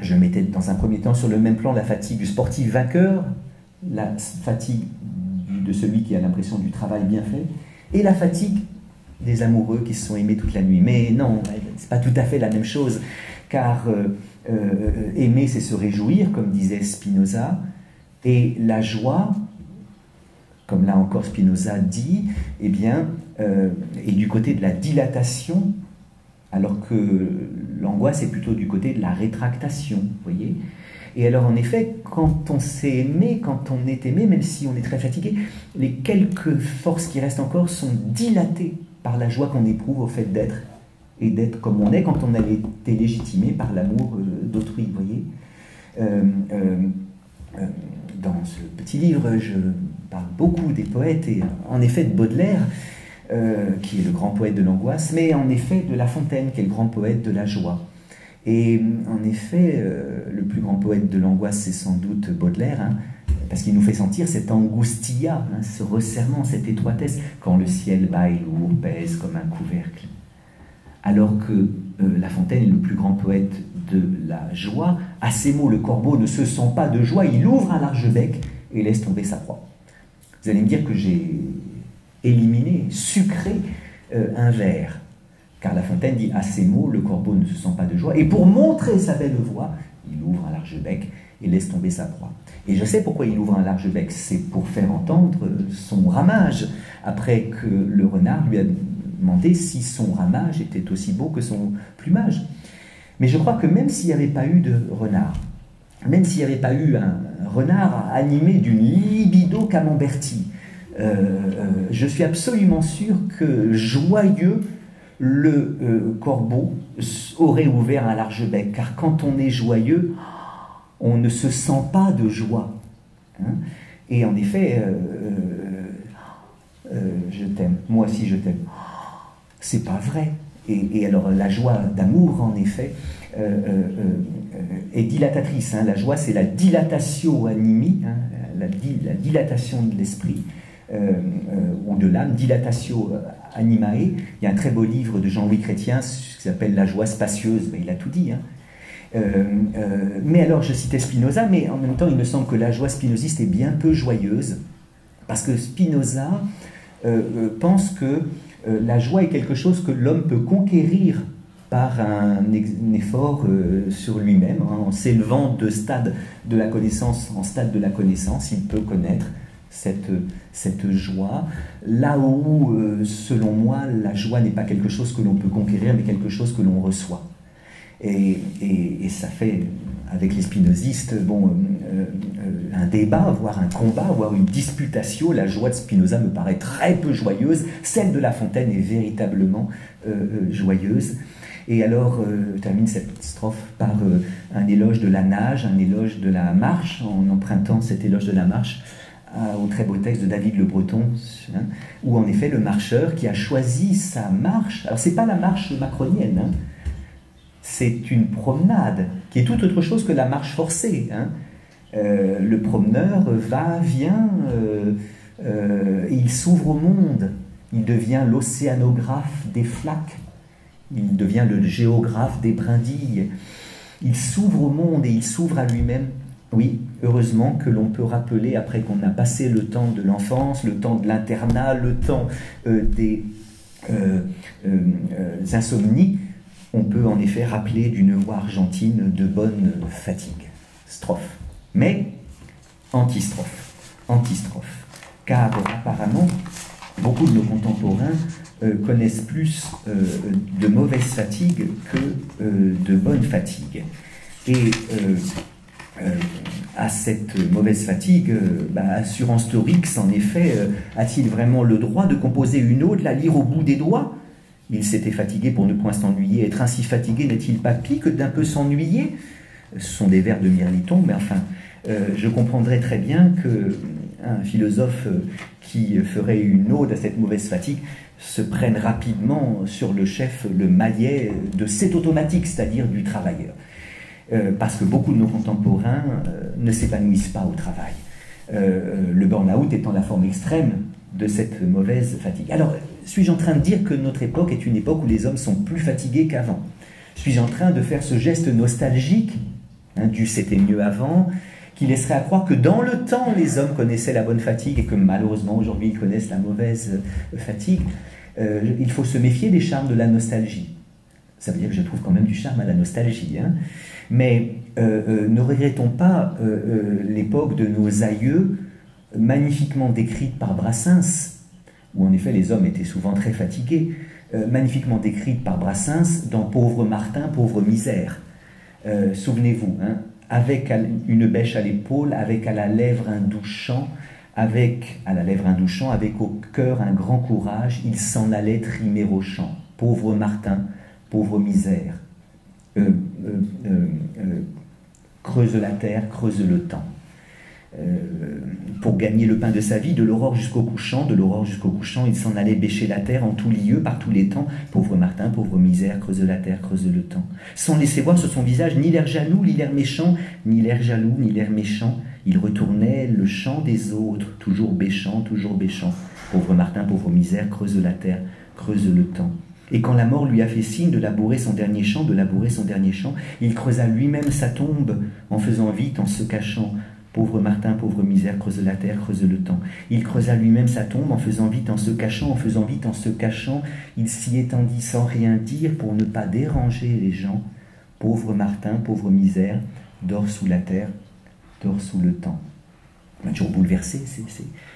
Je mettais dans un premier temps sur le même plan la fatigue du sportif vainqueur, la fatigue de celui qui a l'impression du travail bien fait, et la fatigue des amoureux qui se sont aimés toute la nuit. Mais non, c'est pas tout à fait la même chose, car aimer, c'est se réjouir, comme disait Spinoza, et la joie, comme là encore Spinoza dit, eh bien, est du côté de la dilatation, alors que l'angoisse est plutôt du côté de la rétractation, vous voyez. Et alors, en effet, quand on s'est aimé, quand on est aimé, même si on est très fatigué, les quelques forces qui restent encore sont dilatées par la joie qu'on éprouve au fait d'être, et d'être comme on est quand on a été légitimé par l'amour d'autrui, vous voyez. Dans ce petit livre, je parle beaucoup des poètes, et en effet de Baudelaire, qui est le grand poète de l'angoisse, mais en effet de La Fontaine, qui est le grand poète de la joie. Et en effet, le plus grand poète de l'angoisse, c'est sans doute Baudelaire, hein, parce qu'il nous fait sentir cette angustia, hein, ce resserrement, cette étroitesse, quand le ciel bas et lourd pèse comme un couvercle. Alors que La Fontaine est le plus grand poète de la joie. À ces mots, le corbeau ne se sent pas de joie, il ouvre un large bec et laisse tomber sa proie. Vous allez me dire que j'ai éliminé, sucré un vers, car La Fontaine dit à ces mots, le corbeau ne se sent pas de joie, et pour montrer sa belle voix, il ouvre un large bec et laisse tomber sa proie. Et je sais pourquoi il ouvre un large bec, c'est pour faire entendre son ramage, après que le renard lui a demandé si son ramage était aussi beau que son plumage. Mais je crois que même s'il n'y avait pas eu de renard, même s'il n'y avait pas eu un renard animé d'une libido camemberti, je suis absolument sûr que joyeux, le corbeau aurait ouvert un large bec, car quand on est joyeux, on ne se sent pas de joie. Hein. Et en effet, je t'aime, moi aussi je t'aime. C'est pas vrai. Et alors la joie d'amour, en effet, est dilatatrice. Hein. La joie, c'est la dilatatio animi, hein, la dilatation de l'esprit, ou de l'âme, dilatatio animae. Il y a un très beau livre de Jean-Louis Chrétien qui s'appelle La joie spacieuse, ben, il a tout dit. Hein. Mais alors, je citais Spinoza, mais en même temps, il me semble que la joie spinoziste est bien peu joyeuse, parce que Spinoza pense que la joie est quelque chose que l'homme peut conquérir par un effort sur lui-même, hein, en s'élevant de stade de la connaissance en stade de la connaissance, il peut connaître cette joie, là où, selon moi, la joie n'est pas quelque chose que l'on peut conquérir, mais quelque chose que l'on reçoit. Et ça fait, avec les spinozistes, un débat, voire un combat, voire une disputation. La joie de Spinoza me paraît très peu joyeuse, celle de La Fontaine est véritablement joyeuse. Et alors, termine cette strophe par un éloge de la nage, un éloge de la marche, en empruntant cet éloge de la marche au très beau texte de David Le Breton, hein, où en effet le marcheur qui a choisi sa marche, alors c'est pas la marche macronienne, hein, c'est une promenade qui est tout autre chose que la marche forcée. Hein. Le promeneur va, vient, il s'ouvre au monde, il devient l'océanographe des flaques, il devient le géographe des brindilles, il s'ouvre au monde et il s'ouvre à lui-même. Oui, heureusement que l'on peut rappeler, après qu'on a passé le temps de l'enfance, le temps de l'internat, le temps des insomnies, on peut en effet rappeler d'une voix argentine de bonne fatigue. Strophe. Mais antistrophe. Antistrophe. Car apparemment, beaucoup de nos contemporains connaissent plus de mauvaise fatigue que de bonne fatigue. Et à cette mauvaise fatigue, Assurance Torix, en effet, a-t-il vraiment le droit de composer une ode, la lire au bout des doigts? Il s'était fatigué pour ne point s'ennuyer. Être ainsi fatigué n'est-il pas pis que d'un peu s'ennuyer? Ce sont des vers de Mirliton, mais enfin, je comprendrais très bien qu'un philosophe qui ferait une ode à cette mauvaise fatigue se prenne rapidement sur le chef, le maillet de cet automatique, c'est-à-dire du travailleur. Parce que beaucoup de nos contemporains ne s'épanouissent pas au travail. Le burn-out étant la forme extrême de cette mauvaise fatigue. Alors, suis-je en train de dire que notre époque est une époque où les hommes sont plus fatigués qu'avant? Suis-je en train de faire ce geste nostalgique, hein, du « c'était mieux avant », qui laisserait à croire que dans le temps, les hommes connaissaient la bonne fatigue et que malheureusement, aujourd'hui, ils connaissent la mauvaise fatigue? Il faut se méfier des charmes de la nostalgie. Ça veut dire que je trouve quand même du charme à la nostalgie. Hein. Mais ne regrettons pas l'époque de nos aïeux, magnifiquement décrite par Brassens, où en effet les hommes étaient souvent très fatigués, magnifiquement décrite par Brassens dans « Pauvre Martin, pauvre misère ». Souvenez-vous, hein, avec une bêche à l'épaule, avec à la lèvre un doux chant, avec au cœur un grand courage, il s'en allait trimer au champ. Pauvre Martin, pauvre misère, creuse la terre, creuse le temps. Pour gagner le pain de sa vie, de l'aurore jusqu'au couchant, il s'en allait bêcher la terre en tout lieu, par tous les temps. Pauvre Martin, pauvre misère, creuse la terre, creuse le temps. Sans laisser voir sur son visage ni l'air jaloux, ni l'air méchant, ni l'air jaloux, ni l'air méchant. Il retournait le chant des autres, toujours bêchant, toujours bêchant. Pauvre Martin, pauvre misère, creuse la terre, creuse le temps. Et quand la mort lui a fait signe de labourer son dernier champ, il creusa lui-même sa tombe en faisant vite, en se cachant. Pauvre Martin, pauvre misère, creuse la terre, creuse le temps. Il creusa lui-même sa tombe en faisant vite, en se cachant, Il s'y étendit sans rien dire pour ne pas déranger les gens. Pauvre Martin, pauvre misère, dort sous la terre, dort sous le temps. On m'a toujours bouleversé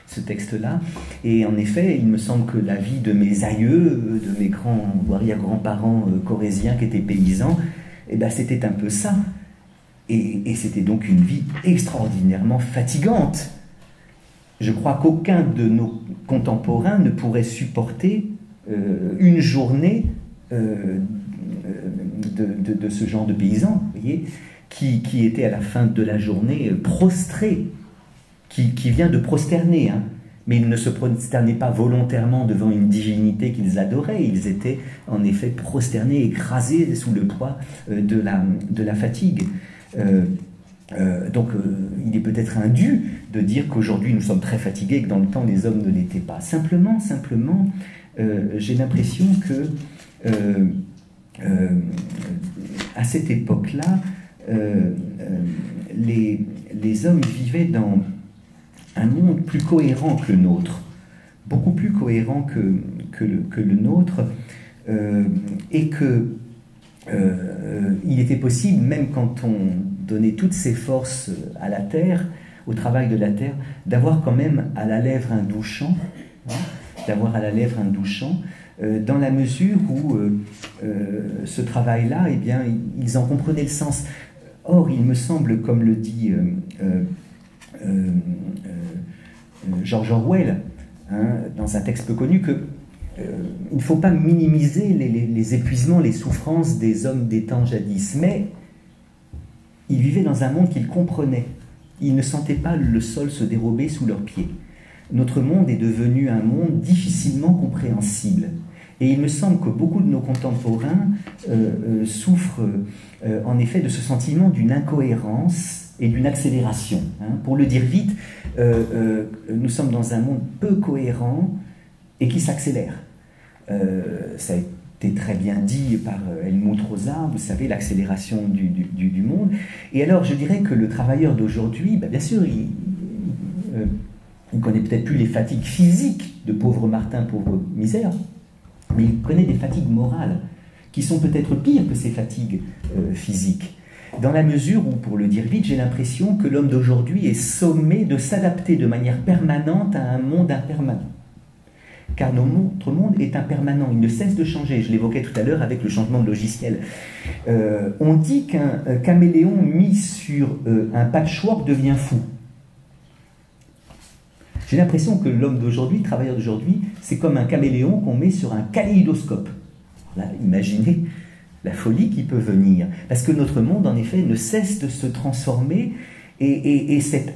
ce texte-là. Et en effet, il me semble que la vie de mes aïeux, de mes grands-parents corésiens qui étaient paysans, c'était un peu ça. Et c'était donc une vie extraordinairement fatigante. Je crois qu'aucun de nos contemporains ne pourrait supporter une journée de ce genre de paysan, vous voyez, qui était à la fin de la journée prostré, qui vient de prosterner, hein. Mais ils ne se prosternaient pas volontairement devant une divinité qu'ils adoraient, ils étaient en effet prosternés, écrasés sous le poids de la fatigue. Donc il est peut-être indu de dire qu'aujourd'hui nous sommes très fatigués et que dans le temps les hommes ne l'étaient pas. Simplement, j'ai l'impression que à cette époque-là, les hommes vivaient dans un monde plus cohérent que le nôtre, beaucoup plus cohérent que le nôtre, et que il était possible, même quand on donnait toutes ses forces à la terre, au travail de la terre, d'avoir quand même à la lèvre un doux chant, dans la mesure où ce travail-là, eh bien, ils en comprenaient le sens. Or, il me semble, comme le dit George Orwell, hein, dans un texte peu connu, que il ne faut pas minimiser les épuisements, les souffrances des hommes des temps jadis, mais ils vivaient dans un monde qu'ils comprenaient. Ils ne sentaient pas le sol se dérober sous leurs pieds. Notre monde est devenu un monde difficilement compréhensible. Et il me semble que beaucoup de nos contemporains souffrent en effet de ce sentiment d'une incohérence et d'une accélération. Hein. Pour le dire vite, nous sommes dans un monde peu cohérent et qui s'accélère. Ça a été très bien dit par Helmut Rosa, vous savez, l'accélération du monde. Et alors, je dirais que le travailleur d'aujourd'hui, bien sûr, il ne connaît peut-être plus les fatigues physiques de pauvre Martin, pauvre misère, mais il connaît des fatigues morales qui sont peut-être pires que ces fatigues physiques. Dans la mesure où, pour le dire vite, j'ai l'impression que l'homme d'aujourd'hui est sommé de s'adapter de manière permanente à un monde impermanent. Car notre monde est impermanent, il ne cesse de changer. Je l'évoquais tout à l'heure avec le changement de logiciel. On dit qu'un caméléon mis sur un patchwork devient fou. J'ai l'impression que l'homme d'aujourd'hui, le travailleur d'aujourd'hui, c'est comme un caméléon qu'on met sur un kaléidoscope. Là, imaginez la folie qui peut venir. Parce que notre monde, en effet, ne cesse de se transformer et cette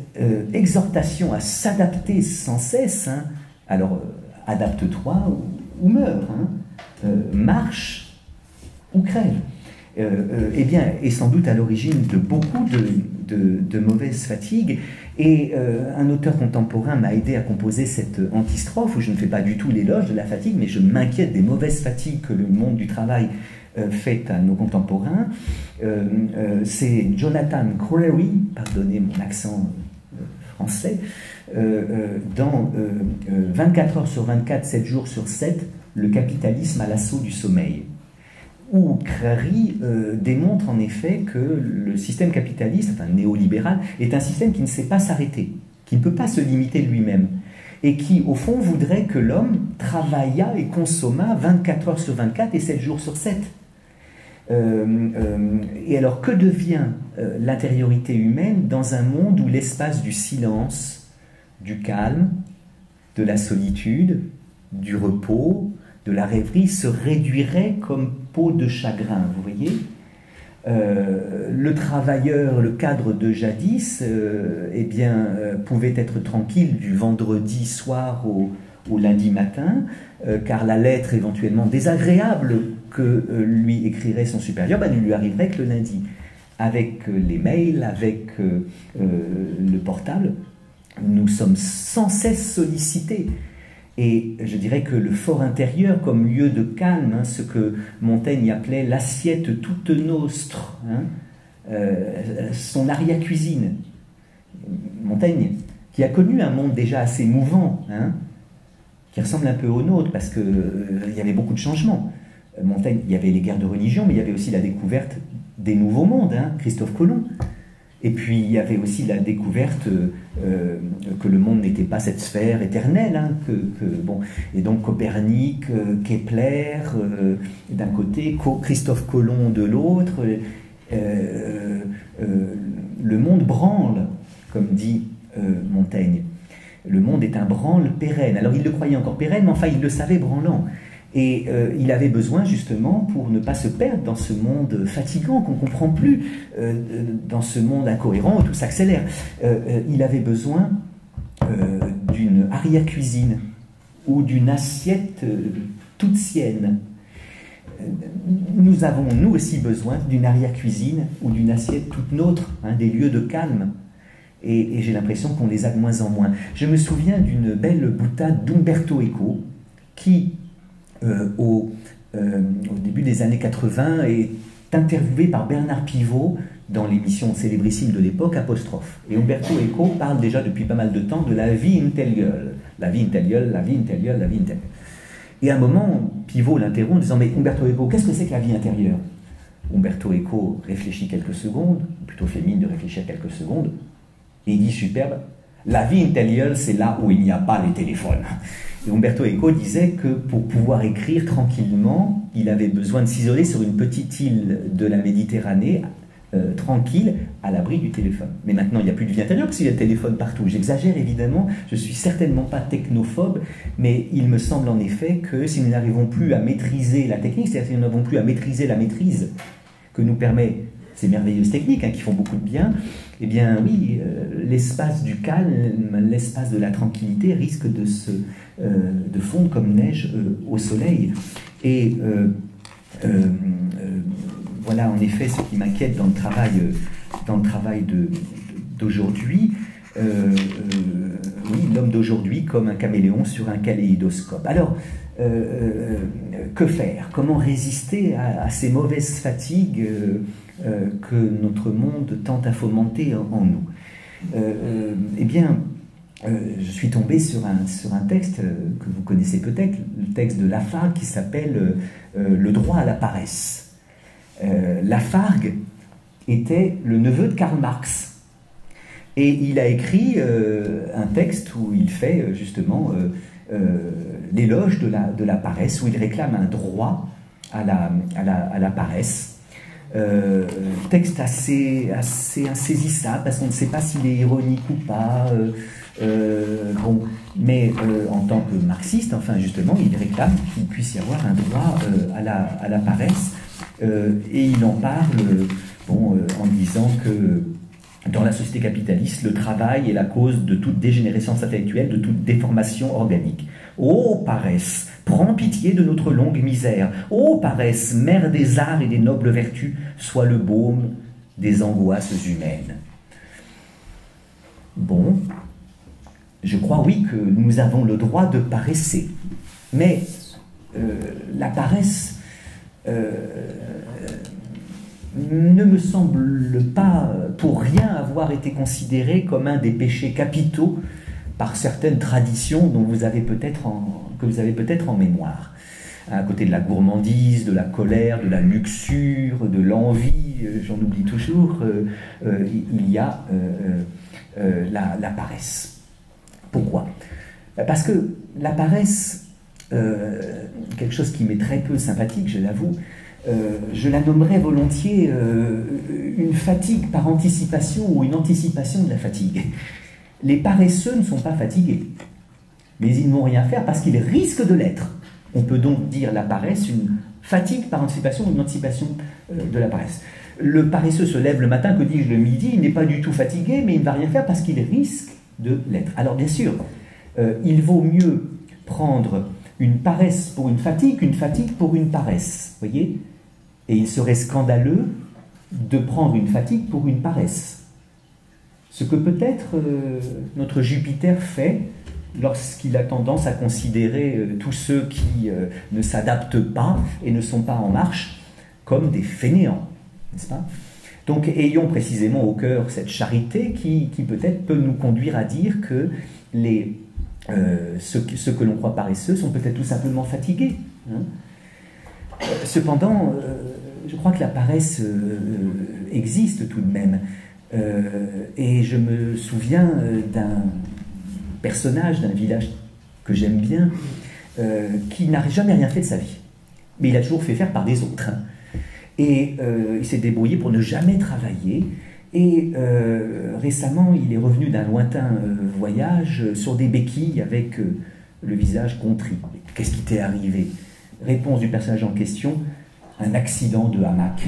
exhortation à s'adapter sans cesse, hein, alors adapte-toi ou meurs, hein, marche ou crève, eh bien, est sans doute à l'origine de beaucoup de mauvaises fatigues. Et un auteur contemporain m'a aidé à composer cette antistrophe où je ne fais pas du tout l'éloge de la fatigue, mais je m'inquiète des mauvaises fatigues que le monde du travail fait à nos contemporains. C'est Jonathan Crary, pardonnez mon accent français, dans 24 heures sur 24, 7 jours sur 7, le capitalisme à l'assaut du sommeil, où Crary démontre en effet que le système capitaliste, enfin néolibéral, est un système qui ne sait pas s'arrêter, qui ne peut pas se limiter lui-même, et qui, au fond, voudrait que l'homme travaillât et consommât 24 heures sur 24 et 7 jours sur 7. Et alors, que devient l'intériorité humaine dans un monde où l'espace du silence, du calme, de la solitude, du repos, de la rêverie se réduirait comme peau de chagrin, vous voyez? Le travailleur, le cadre de jadis, eh bien, pouvait être tranquille du vendredi soir au lundi matin, car la lettre éventuellement désagréable que lui écrirait son supérieur ne lui arriverait que le lundi. avec les mails, avec le portable, nous sommes sans cesse sollicités. Et je dirais que le fort intérieur, comme lieu de calme, ce que Montaigne appelait l'assiette toute nostre, son arrière-cuisine. Montaigne, qui a connu un monde déjà assez mouvant, qui ressemble un peu au nôtre, parce qu'il y avait beaucoup de changements. Montaigne, il y avait les guerres de religion, mais il y avait aussi la découverte des nouveaux mondes, Christophe Colomb. Et puis il y avait aussi la découverte que le monde n'était pas cette sphère éternelle, bon. Et donc Copernic, Kepler d'un côté, Christophe Colomb de l'autre. Le monde branle, comme dit Montaigne. Le monde est un branle pérenne. Alors il le croyait encore pérenne, mais enfin il le savait branlant. Et il avait besoin justement, pour ne pas se perdre dans ce monde fatigant qu'on ne comprend plus, dans ce monde incohérent où tout s'accélère, il avait besoin d'une arrière-cuisine ou d'une assiette toute sienne. Nous avons, nous aussi, besoin d'une arrière-cuisine ou d'une assiette toute nôtre, des lieux de calme. Et j'ai l'impression qu'on les a de moins en moins. Je me souviens d'une belle boutade d'Umberto Eco qui, au début des années 80, est interviewé par Bernard Pivot dans l'émission célébrissime de l'époque, Apostrophe. Et Umberto Eco parle déjà depuis pas mal de temps de la vie intérieure. La vie intérieure, la vie intérieure, la vie intérieure. Et à un moment, Pivot l'interrompt en disant « Mais Umberto Eco, qu'est-ce que c'est que la vie intérieure ?» Umberto Eco réfléchit quelques secondes, plutôt fait mine de réfléchir quelques secondes, et il dit superbe « La vie intérieure, c'est là où il n'y a pas les téléphones. » Et Umberto Eco disait que pour pouvoir écrire tranquillement, il avait besoin de s'isoler sur une petite île de la Méditerranée, tranquille, à l'abri du téléphone. Mais maintenant, il n'y a plus de vie intérieure parce qu'il y a le téléphone partout. J'exagère évidemment, je ne suis certainement pas technophobe, mais il me semble en effet que si nous n'arrivons plus à maîtriser la technique, c'est-à-dire si nous n'avons plus à maîtriser la maîtrise que nous permet ces merveilleuses techniques qui font beaucoup de bien, eh bien oui, l'espace du calme, l'espace de la tranquillité risque de fondre comme neige au soleil. Et voilà en effet ce qui m'inquiète dans le travail d'aujourd'hui. Oui, l'homme d'aujourd'hui comme un caméléon sur un kaléidoscope. Alors, que faire? Comment résister à ces mauvaises fatigues que notre monde tente à fomenter en nous? Eh bien, je suis tombé sur un texte que vous connaissez peut-être, le texte de Lafargue qui s'appelle « Le droit à la paresse ». Lafargue était le neveu de Karl Marx. Et il a écrit un texte où il fait justement l'éloge de la paresse, où il réclame un droit à la paresse. Texte assez insaisissable, parce qu'on ne sait pas s'il est ironique ou pas. Bon, mais en tant que marxiste, enfin justement, il réclame qu'il puisse y avoir un droit à la paresse. Et il en parle en disant que dans la société capitaliste, le travail est la cause de toute dégénérescence intellectuelle, de toute déformation organique. Ô paresse, prends pitié de notre longue misère. Ô paresse, mère des arts et des nobles vertus, sois le baume des angoisses humaines. Bon, je crois oui que nous avons le droit de paresser, mais la paresse ne me semble pas pour rien avoir été considéré comme un des péchés capitaux par certaines traditions dont vous avez peut-être en mémoire. À côté de la gourmandise, de la colère, de la luxure, de l'envie, j'en oublie toujours, il y a la paresse. Pourquoi? Parce que la paresse, quelque chose qui m'est très peu sympathique, je l'avoue, je la nommerais volontiers une fatigue par anticipation ou une anticipation de la fatigue. Les paresseux ne sont pas fatigués, mais ils ne vont rien faire parce qu'ils risquent de l'être. On peut donc dire la paresse une fatigue par anticipation ou une anticipation de la paresse. Le paresseux se lève le matin, que dis-je, le midi, il n'est pas du tout fatigué, mais il ne va rien faire parce qu'il risque de l'être. Alors bien sûr, il vaut mieux prendre une paresse pour une fatigue qu'une fatigue pour une paresse, voyez? Et il serait scandaleux de prendre une fatigue pour une paresse. Ce que peut-être notre Jupiter fait lorsqu'il a tendance à considérer tous ceux qui ne s'adaptent pas et ne sont pas en marche comme des fainéants, n'est-ce pas? Donc ayons précisément au cœur cette charité qui peut-être peut nous conduire à dire que ceux que l'on croit paresseux sont peut-être tout simplement fatigués. Hein. Cependant, je crois que la paresse existe tout de même. Et je me souviens d'un personnage d'un village que j'aime bien, qui n'a jamais rien fait de sa vie. Mais il a toujours fait faire par des autres. Hein. Et il s'est débrouillé pour ne jamais travailler. Et récemment, il est revenu d'un lointain voyage sur des béquilles avec le visage contrit. Qu'est-ce qui t'est arrivé? Réponse du personnage en question, un accident de hamac.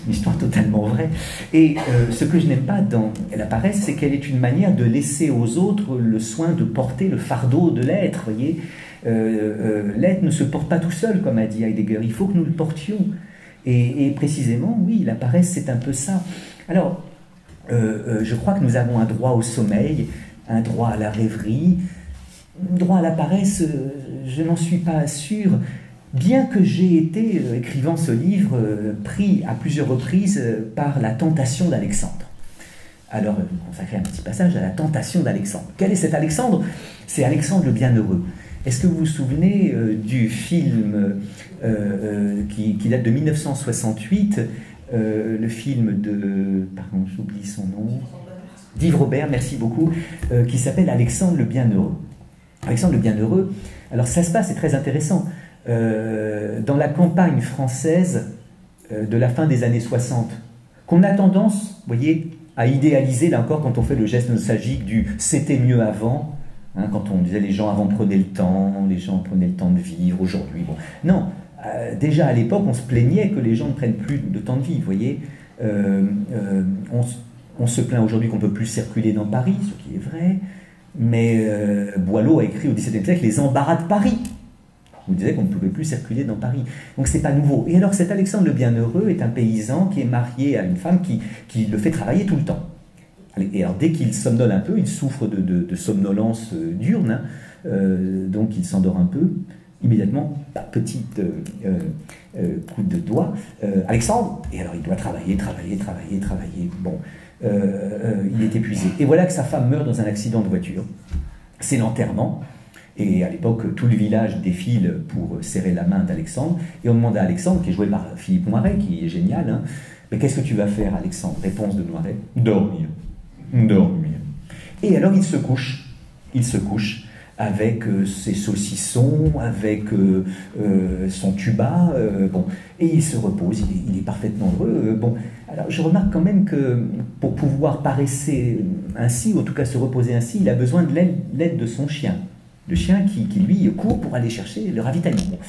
Une histoire totalement vraie. Et ce que je n'aime pas dans la paresse, c'est qu'elle est une manière de laisser aux autres le soin de porter le fardeau de l'être. Voyez, l'être ne se porte pas tout seul, comme a dit Heidegger. Il faut que nous le portions. Et précisément, oui, la paresse, c'est un peu ça. Alors, je crois que nous avons un droit au sommeil, un droit à la rêverie, un droit à la paresse, je n'en suis pas sûr. Bien que j'ai été, écrivant ce livre, pris à plusieurs reprises par la tentation d'Alexandre. Alors, je vais consacrer un petit passage à la tentation d'Alexandre. Quel est cet Alexandre? C'est Alexandre le Bienheureux. Est-ce que vous vous souvenez du film qui date de 1968, le film de... Pardon, j'oublie son nom. d'Yves Robert, merci beaucoup, qui s'appelle Alexandre le Bienheureux. Alexandre le Bienheureux, alors ça se passe, c'est très intéressant, dans la campagne française de la fin des années 60, qu'on a tendance, vous voyez, à idéaliser, là encore, quand on fait le geste nostalgique du « c'était mieux avant », hein, quand on disait les gens avant prenaient le temps de vivre, aujourd'hui, bon. Non, déjà à l'époque, on se plaignait que les gens ne prennent plus de temps de vivre, vous voyez. On se plaint aujourd'hui qu'on ne peut plus circuler dans Paris, ce qui est vrai, mais Boileau a écrit au XVIIe siècle « Les embarras de Paris ». On disait qu'on ne pouvait plus circuler dans Paris. Donc c'est pas nouveau. Et alors cet Alexandre le Bienheureux est un paysan qui est marié à une femme qui le fait travailler tout le temps. Et alors dès qu'il somnole un peu, il souffre de somnolence diurne, hein, donc il s'endort un peu. Immédiatement, petit coup de doigt, Alexandre, et alors il doit travailler. Bon, il est épuisé. Et voilà que sa femme meurt dans un accident de voiture. C'est l'enterrement. Et à l'époque, tout le village défile pour serrer la main d'Alexandre. Et on demande à Alexandre, qui est joué par Philippe Noiret, qui est génial, hein, mais qu'est-ce que tu vas faire, Alexandre? Réponse de Noiret, dormir. Et alors il se couche avec ses saucissons, avec son tuba, bon, et il se repose, il est parfaitement heureux. Bon, alors je remarque quand même que pour pouvoir paresser ainsi, ou en tout cas se reposer ainsi, il a besoin de l'aide de son chien. Le chien qui, lui, court pour aller chercher le ravitaillement.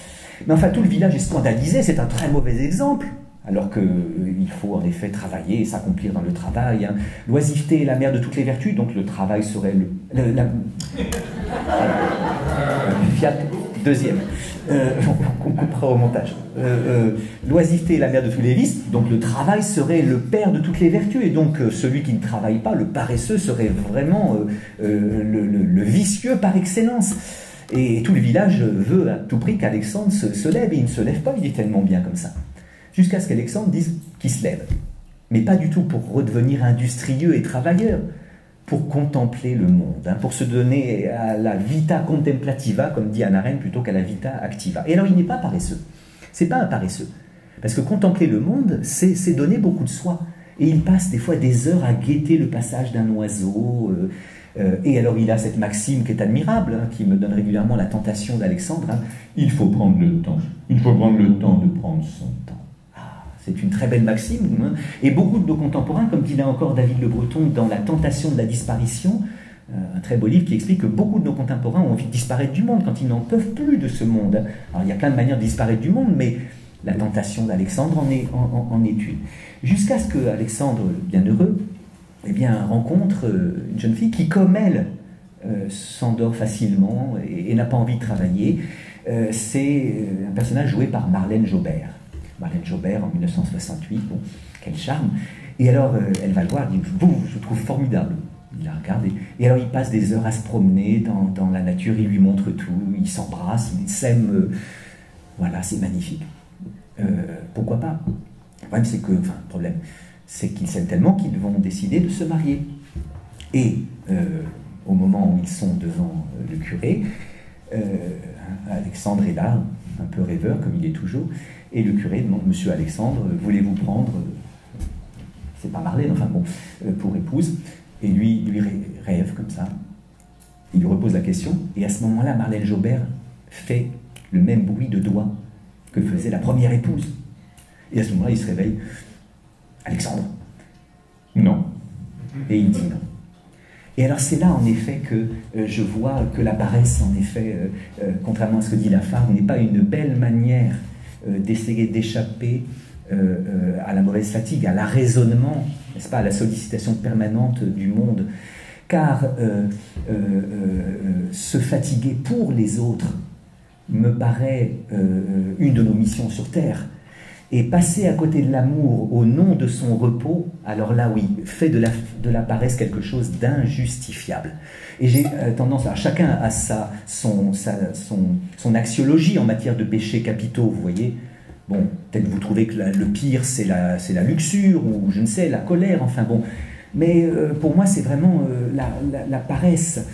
Mais enfin, tout le village est scandalisé, c'est un très mauvais exemple. Alors qu'il faut en effet travailler et s'accomplir dans le travail. Hein. L'oisiveté est la mère de toutes les vertus, donc le travail serait Fiat, deuxième. On coupera au montage. L'oisiveté est la mère de tous les vices, donc le travail serait le père de toutes les vertus, et donc celui qui ne travaille pas, le paresseux, serait vraiment le vicieux par excellence. Et tout le village veut à tout prix qu'Alexandre se lève, et il ne se lève pas, il est tellement bien comme ça. Jusqu'à ce qu'Alexandre dise qu'il se lève. Mais pas du tout pour redevenir industrieux et travailleur, pour contempler le monde, hein, pour se donner à la vita contemplativa, comme dit Hannah Arendt, plutôt qu'à la vita activa. Et alors il n'est pas paresseux. C'est pas un paresseux. Parce que contempler le monde, c'est donner beaucoup de soi. Et il passe des fois des heures à guetter le passage d'un oiseau. Et alors il a cette maxime qui est admirable, hein, qui me donne régulièrement la tentation d'Alexandre. Hein, il faut prendre le temps. Il faut prendre le temps de prendre son temps. C'est une très belle maxime. Hein. Et beaucoup de nos contemporains, comme dit là encore David Le Breton dans La tentation de la disparition, un très beau livre qui explique que beaucoup de nos contemporains ont envie de disparaître du monde quand ils n'en peuvent plus de ce monde. Alors il y a plein de manières de disparaître du monde, mais la tentation d'Alexandre en est une. Jusqu'à ce que Alexandre, bienheureux, eh bien, rencontre une jeune fille qui, comme elle, s'endort facilement et n'a pas envie de travailler. C'est un personnage joué par Marlène Jobert. Marlène Jobert en 1968, bon, quel charme. Et alors, elle va le voir, elle dit, vous, je vous trouve formidable. Il la regarde, et alors il passe des heures à se promener dans la nature, il lui montre tout, il s'embrasse, il s'aime, voilà, c'est magnifique. Pourquoi pas? Le problème, c'est qu'ils s'aiment tellement qu'ils vont décider de se marier. Et au moment où ils sont devant le curé, Alexandre est là, un peu rêveur comme il est toujours, et le curé demande, Monsieur Alexandre, voulez-vous prendre, c'est pas Marlène, enfin bon, pour épouse? Et lui rêve comme ça, il lui repose la question, et à ce moment-là, Marlène Jobert fait le même bruit de doigt que faisait la première épouse. Et à ce moment-là, il se réveille, Alexandre, non. Et il dit non. Et alors c'est là en effet que je vois que la paresse, en effet, contrairement à ce que dit Lafargue, n'est pas une belle manière d'essayer d'échapper à la mauvaise fatigue, à l'arraisonnement, n'est-ce pas, à la sollicitation permanente du monde. Car se fatiguer pour les autres me paraît une de nos missions sur Terre. Et passer à côté de l'amour au nom de son repos, alors là oui, fait de la paresse quelque chose d'injustifiable. Et j'ai tendance à... Chacun a son axiologie en matière de péchés capitaux, vous voyez. Bon, peut-être vous trouvez que le pire c'est la luxure, ou je ne sais, la colère, enfin bon. Mais pour moi c'est vraiment la paresse.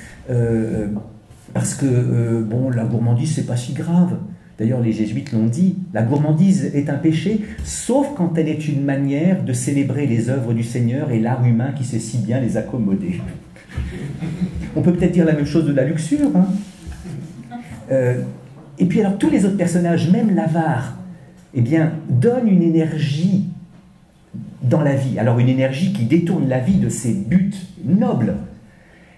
Parce que, bon, la gourmandise c'est pas si grave. D'ailleurs, les jésuites l'ont dit, la gourmandise est un péché, sauf quand elle est une manière de célébrer les œuvres du Seigneur et l'art humain qui sait si bien les accommoder. On peut peut-être dire la même chose de la luxure. Hein. Et puis alors, tous les autres personnages, même l'avare, eh bien, donnent une énergie dans la vie. Alors, une énergie qui détourne la vie de ses buts nobles.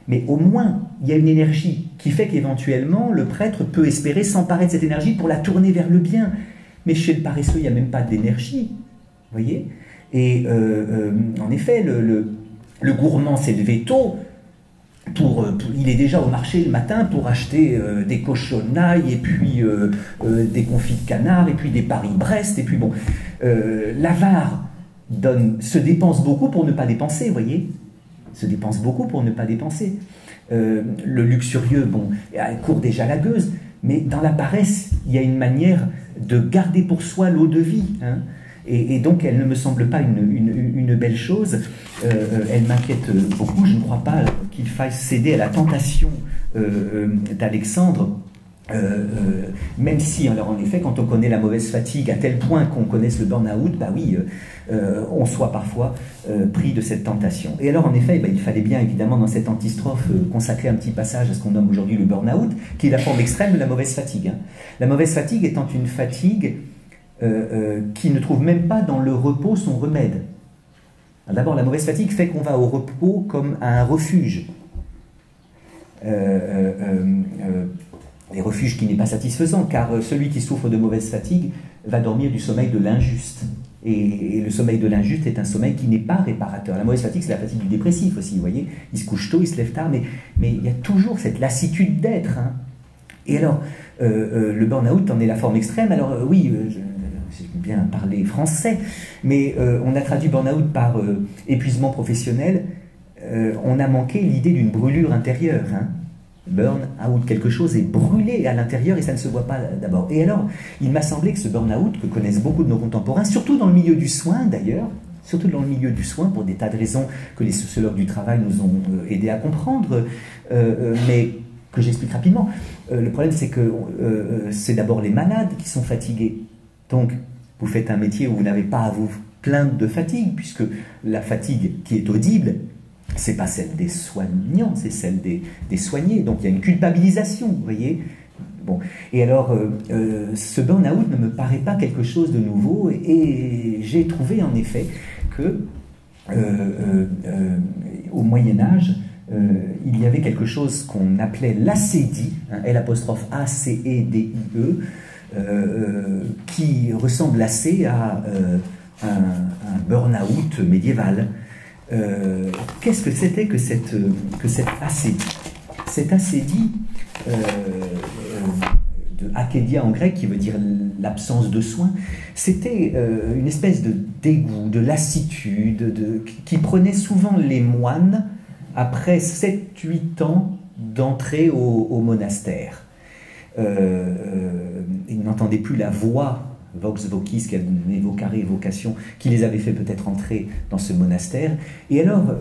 Mais au moins, il y a une énergie qui fait qu'éventuellement, le prêtre peut espérer s'emparer de cette énergie pour la tourner vers le bien. Mais chez le paresseux, il n'y a même pas d'énergie. Vous voyez? Et en effet, le gourmand s'est levé tôt. Il est déjà au marché le matin pour acheter des cochonailles, et puis des confits de canard, et puis des Paris-Brest, et puis bon. L'avare se dépense beaucoup pour ne pas dépenser, vous voyez? Se dépense beaucoup pour ne pas dépenser. Le luxurieux, bon, court déjà la gueuse, mais dans la paresse, il y a une manière de garder pour soi l'eau de vie. Hein, et donc, elle ne me semble pas une belle chose. Elle m'inquiète beaucoup. Je ne crois pas qu'il faille céder à la tentation d'Alexandre. Même si, alors en effet, quand on connaît la mauvaise fatigue à tel point qu'on connaisse le burn-out, bah oui, on soit parfois pris de cette tentation. Et alors en effet, bah, il fallait bien évidemment dans cette antistrophe consacrer un petit passage à ce qu'on nomme aujourd'hui le burn-out, qui est la forme extrême de la mauvaise fatigue. Hein. La mauvaise fatigue étant une fatigue qui ne trouve même pas dans le repos son remède. D'abord, la mauvaise fatigue fait qu'on va au repos comme à un refuge. Des refuges qui n'est pas satisfaisant, car celui qui souffre de mauvaise fatigue va dormir du sommeil de l'injuste. Et le sommeil de l'injuste est un sommeil qui n'est pas réparateur. La mauvaise fatigue, c'est la fatigue du dépressif aussi, vous voyez. Il se couche tôt, il se lève tard, mais il y a toujours cette lassitude d'être. Hein. Et alors, le burn-out en est la forme extrême. Alors oui, j'ai bien parlé français, mais on a traduit burn-out par épuisement professionnel. On a manqué l'idée d'une brûlure intérieure, hein. Burn-out, quelque chose est brûlé à l'intérieur et ça ne se voit pas d'abord. Et alors, il m'a semblé que ce burn-out, que connaissent beaucoup de nos contemporains, surtout dans le milieu du soin d'ailleurs, surtout dans le milieu du soin, pour des tas de raisons que les sociologues du travail nous ont aidés à comprendre, mais que j'explique rapidement. Le problème, c'est que c'est d'abord les malades qui sont fatigués. Donc, vous faites un métier où vous n'avez pas à vous plaindre de fatigue, puisque la fatigue qui est audible, c'est pas celle des soignants, c'est celle des soignés. Donc il y a une culpabilisation, vous voyez. Bon. Et alors, ce burn-out ne me paraît pas quelque chose de nouveau, et j'ai trouvé en effet que au Moyen-Âge, il y avait quelque chose qu'on appelait l'acédie, hein, L'A-C-E-D-I-E, qui ressemble assez à un burn-out médiéval. Qu'est-ce que c'était que cette acédie? Cette acédie de akédia en grec, qui veut dire l'absence de soin, c'était une espèce de dégoût, de lassitude, qui prenait souvent les moines après 7-8 ans d'entrée au monastère. Ils n'entendaient plus la voix, vox vocis, qui avait vocare, évocation, qui les avait fait peut-être entrer dans ce monastère. Et alors,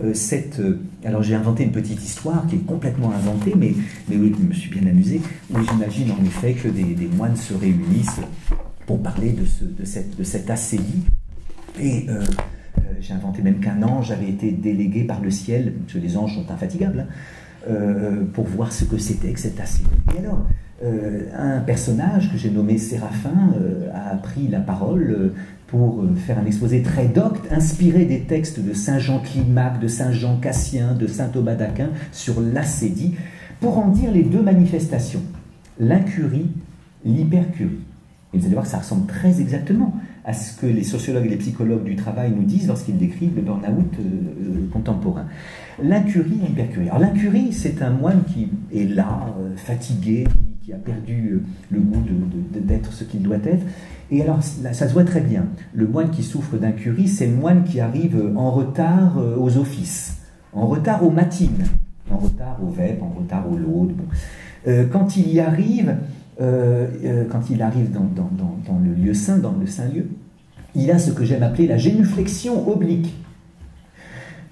alors j'ai inventé une petite histoire qui est complètement inventée, mais oui, je me suis bien amusé, où j'imagine en effet que des moines se réunissent pour parler de cette ascédie. Et j'ai inventé même qu'un ange avait été délégué par le ciel, parce que les anges sont infatigables, pour voir ce que c'était que cette ascédie. Et alors, un personnage que j'ai nommé Séraphin a pris la parole pour faire un exposé très docte, inspiré des textes de Saint Jean Climac, de Saint Jean Cassien, de Saint Thomas d'Aquin sur l'ascédie, pour en dire les deux manifestations, l'incurie, l'hypercurie. Et vous allez voir que ça ressemble très exactement à ce que les sociologues et les psychologues du travail nous disent lorsqu'ils décrivent le burn-out contemporain. L'incurie et l'hypercurie. Alors l'incurie, c'est un moine qui est là, fatigué, qui a perdu le goût d'être ce qu'il doit être. Et alors, là, ça se voit très bien. Le moine qui souffre d'incurie, c'est le moine qui arrive en retard aux offices, en retard aux matines, en retard au vêpres, en retard au laude. Bon. Quand il y arrive, quand il arrive dans le lieu saint, dans le saint lieu, il a ce que j'aime appeler la génuflexion oblique.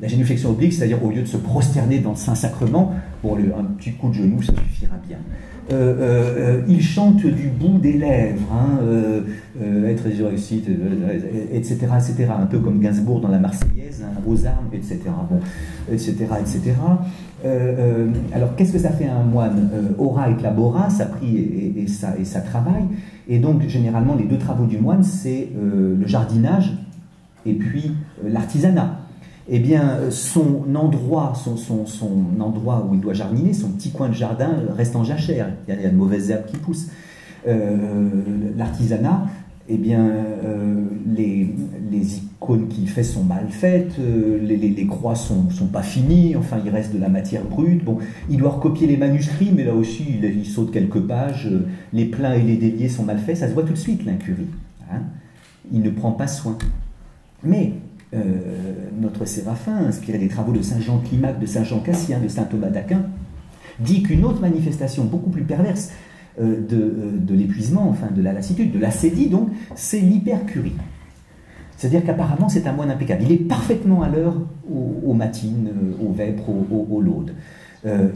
La génuflexion oblique, c'est-à-dire au lieu de se prosterner dans le Saint-Sacrement, bon, un petit coup de genou, ça suffira bien. Il chante du bout des lèvres, hein, être réussite, etc., etc., un peu comme Gainsbourg dans la Marseillaise, hein, aux armes, etc., bon, etc., etc. Alors, qu'est-ce que ça fait à un moine? Ora et labora, ça prie et ça travaille. Et donc, généralement, les deux travaux du moine, c'est le jardinage et puis l'artisanat. Eh bien, son endroit où il doit jardiner, son petit coin de jardin reste en jachère. Il y a de mauvaises herbes qui poussent. L'artisanat, eh bien, les icônes qu'il fait sont mal faites, les croix sont pas finies, enfin, il reste de la matière brute. Bon, il doit recopier les manuscrits, mais là aussi, il saute quelques pages. Les pleins et les déliés sont mal faits. Ça se voit tout de suite, l'incurie. Hein. Il ne prend pas soin. Mais notre Séraphin, inspiré des travaux de Saint Jean Climac, de Saint Jean Cassien, de Saint Thomas d'Aquin, dit qu'une autre manifestation beaucoup plus perverse de l'épuisement, enfin de la lassitude, de l'ascédie donc, c'est l'hypercurie. C'est-à-dire qu'apparemment c'est un moine impeccable. Il est parfaitement à l'heure aux matines, aux vêpres, aux laudes.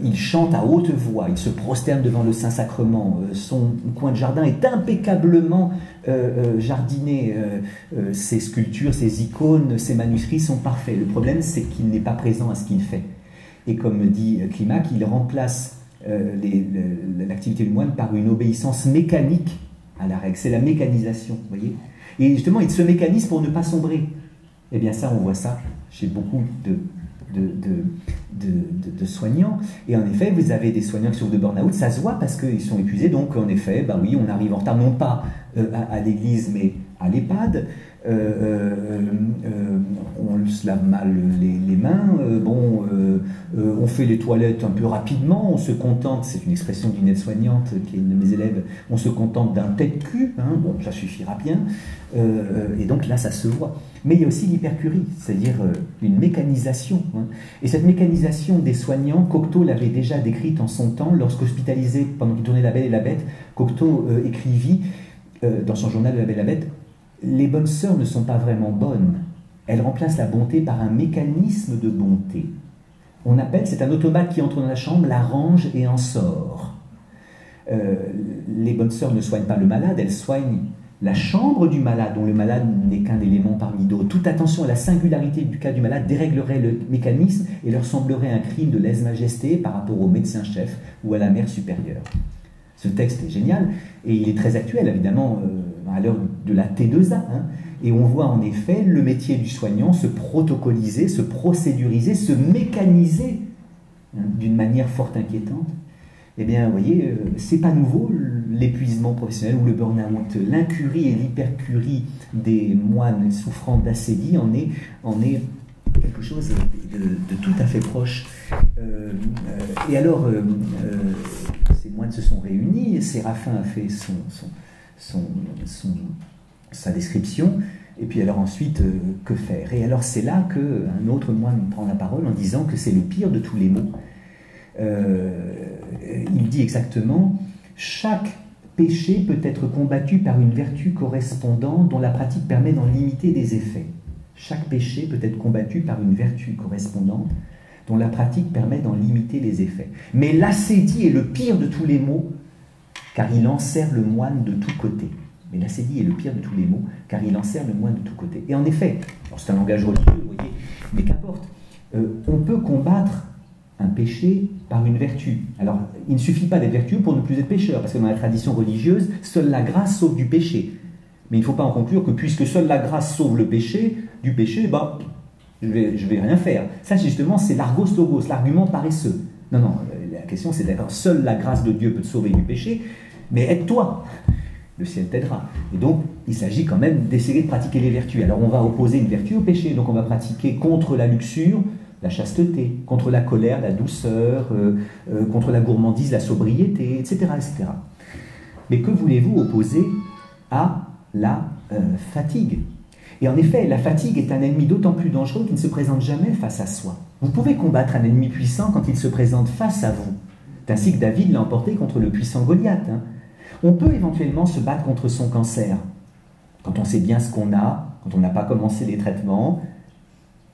Il chante à haute voix, il se prosterne devant le Saint-Sacrement, son coin de jardin est impeccablement jardiné, ses sculptures, ses icônes, ses manuscrits sont parfaits. Le problème, c'est qu'il n'est pas présent à ce qu'il fait. Et comme dit Climac, il remplace l'activité du moine par une obéissance mécanique à la règle. C'est la mécanisation, vous voyez. Et justement, il se mécanise pour ne pas sombrer. Eh bien ça, on voit ça chez beaucoup de soignants. Et en effet, vous avez des soignants qui souffrent de burn-out, ça se voit parce qu'ils sont épuisés. Donc, en effet, bah oui, on arrive en retard, non pas à l'église, mais à l'EHPAD. On se lave mal les mains. On fait les toilettes un peu rapidement. On se contente, c'est une expression d'une aide-soignante qui est une de mes élèves, on se contente d'un tête-cul. Hein, bon, ça suffira bien. Et donc là, ça se voit. Mais il y a aussi l'hypercurie, c'est-à-dire une mécanisation. Hein. Et cette mécanisation des soignants, Cocteau l'avait déjà décrite en son temps, lorsqu'hospitalisé pendant qu'il tournait La Belle et la Bête. Cocteau écrivit dans son journal de La Belle et la Bête: les bonnes sœurs ne sont pas vraiment bonnes. Elles remplacent la bonté par un mécanisme de bonté. On appelle, c'est un automate qui entre dans la chambre, la range et en sort. Les bonnes sœurs ne soignent pas le malade, elles soignent la chambre du malade, dont le malade n'est qu'un élément parmi d'autres. Toute attention à la singularité du cas du malade déréglerait le mécanisme et leur semblerait un crime de lèse-majesté par rapport au médecin-chef ou à la mère supérieure. Ce texte est génial et il est très actuel, évidemment, à l'heure de la T2A. Hein, et on voit en effet le métier du soignant se protocoliser, se procéduriser, se mécaniser hein, d'une manière fort inquiétante. Eh bien, vous voyez, c'est pas nouveau, l'épuisement professionnel ou le burn-out. L'incurie et l'hypercurie des moines souffrant d'ascédie en est quelque chose de tout à fait proche. Et alors, ces moines se sont réunis, fatigue, Séraphin a fait sa description, et puis alors ensuite, que faire? Et alors c'est là qu'un autre moine prend la parole en disant que c'est le pire de tous les maux. Il dit exactement, chaque péché peut être combattu par une vertu correspondante dont la pratique permet d'en limiter les effets. Chaque péché peut être combattu par une vertu correspondante dont la pratique permet d'en limiter les effets. Mais l'ascédie est le pire de tous les maux, car il enserre le moine de tous côtés. Mais l'ascédie est le pire de tous les maux, car il enserre le moine de tous côtés. Et en effet, c'est un langage religieux, vous voyez, mais qu'importe, on peut combattre un péché par une vertu. Alors, il ne suffit pas d'être vertueux pour ne plus être pécheur, parce que dans la tradition religieuse, seule la grâce sauve du péché. Mais il ne faut pas en conclure que puisque seule la grâce sauve le péché, du péché, je vais rien faire. Ça, justement, c'est l'argos logos, l'argument paresseux. Non, la question, c'est d'accord, seule la grâce de Dieu peut te sauver du péché, mais aide-toi. Le ciel t'aidera. Et donc, il s'agit quand même d'essayer de pratiquer les vertus. Alors, on va opposer une vertu au péché. Donc, on va pratiquer contre la luxure, la chasteté, contre la colère, la douceur, contre la gourmandise, la sobriété, etc., etc. Mais que voulez-vous opposer à la fatigue? Et en effet, la fatigue est un ennemi d'autant plus dangereux qu'il ne se présente jamais face à soi. Vous pouvez combattre un ennemi puissant quand il se présente face à vous. C'est ainsi que David l'a emporté contre le puissant Goliath. On peut éventuellement se battre contre son cancer, quand on sait bien ce qu'on a, quand on n'a pas commencé les traitements,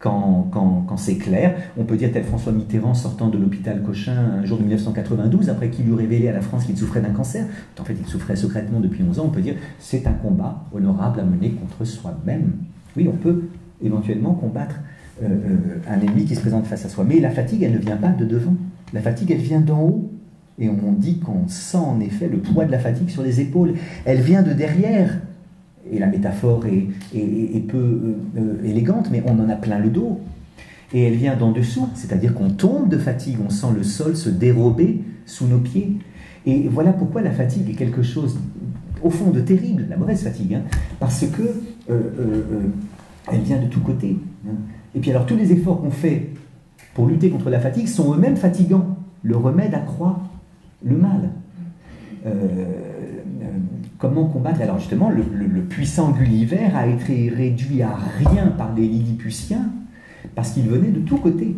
quand c'est clair. On peut dire tel François Mitterrand sortant de l'hôpital Cochin un jour de 1992, après qu'il eut révélé à la France qu'il souffrait d'un cancer. En fait, il souffrait secrètement depuis 11 ans. On peut dire c'est un combat honorable à mener contre soi-même. Oui, on peut éventuellement combattre un ennemi qui se présente face à soi. Mais la fatigue, elle ne vient pas de devant. La fatigue, elle vient d'en haut. Et on dit qu'on sent en effet le poids de la fatigue sur les épaules. Elle vient de derrière. Et la métaphore est peu élégante, mais on en a plein le dos. Et elle vient d'en dessous, c'est-à-dire qu'on tombe de fatigue, on sent le sol se dérober sous nos pieds. Et voilà pourquoi la fatigue est quelque chose, au fond, de terrible, la mauvaise fatigue, parce que elle vient de tous côtés. Et puis alors, tous les efforts qu'on fait pour lutter contre la fatigue sont eux-mêmes fatigants. Le remède accroît le mal. Comment combattre? Alors justement, le puissant Gulliver a été réduit à rien par les Lilliputiens parce qu'il venait de tous côtés.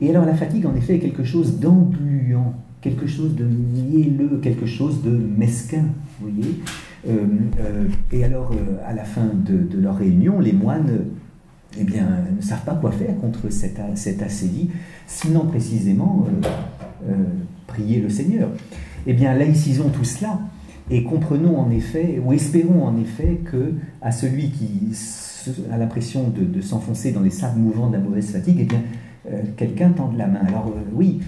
Et alors la fatigue, en effet, est quelque chose d'engluant, quelque chose de mielleux, quelque chose de mesquin, vous voyez. Et alors, à la fin de leur réunion, les moines ne savent pas quoi faire contre cette ascédie, sinon précisément prier le Seigneur. Eh bien, laïcisons tout cela et comprenons en effet, ou espérons en effet, que à celui qui a l'impression de s'enfoncer dans les sables mouvants de la mauvaise fatigue, quelqu'un tende la main. Alors oui,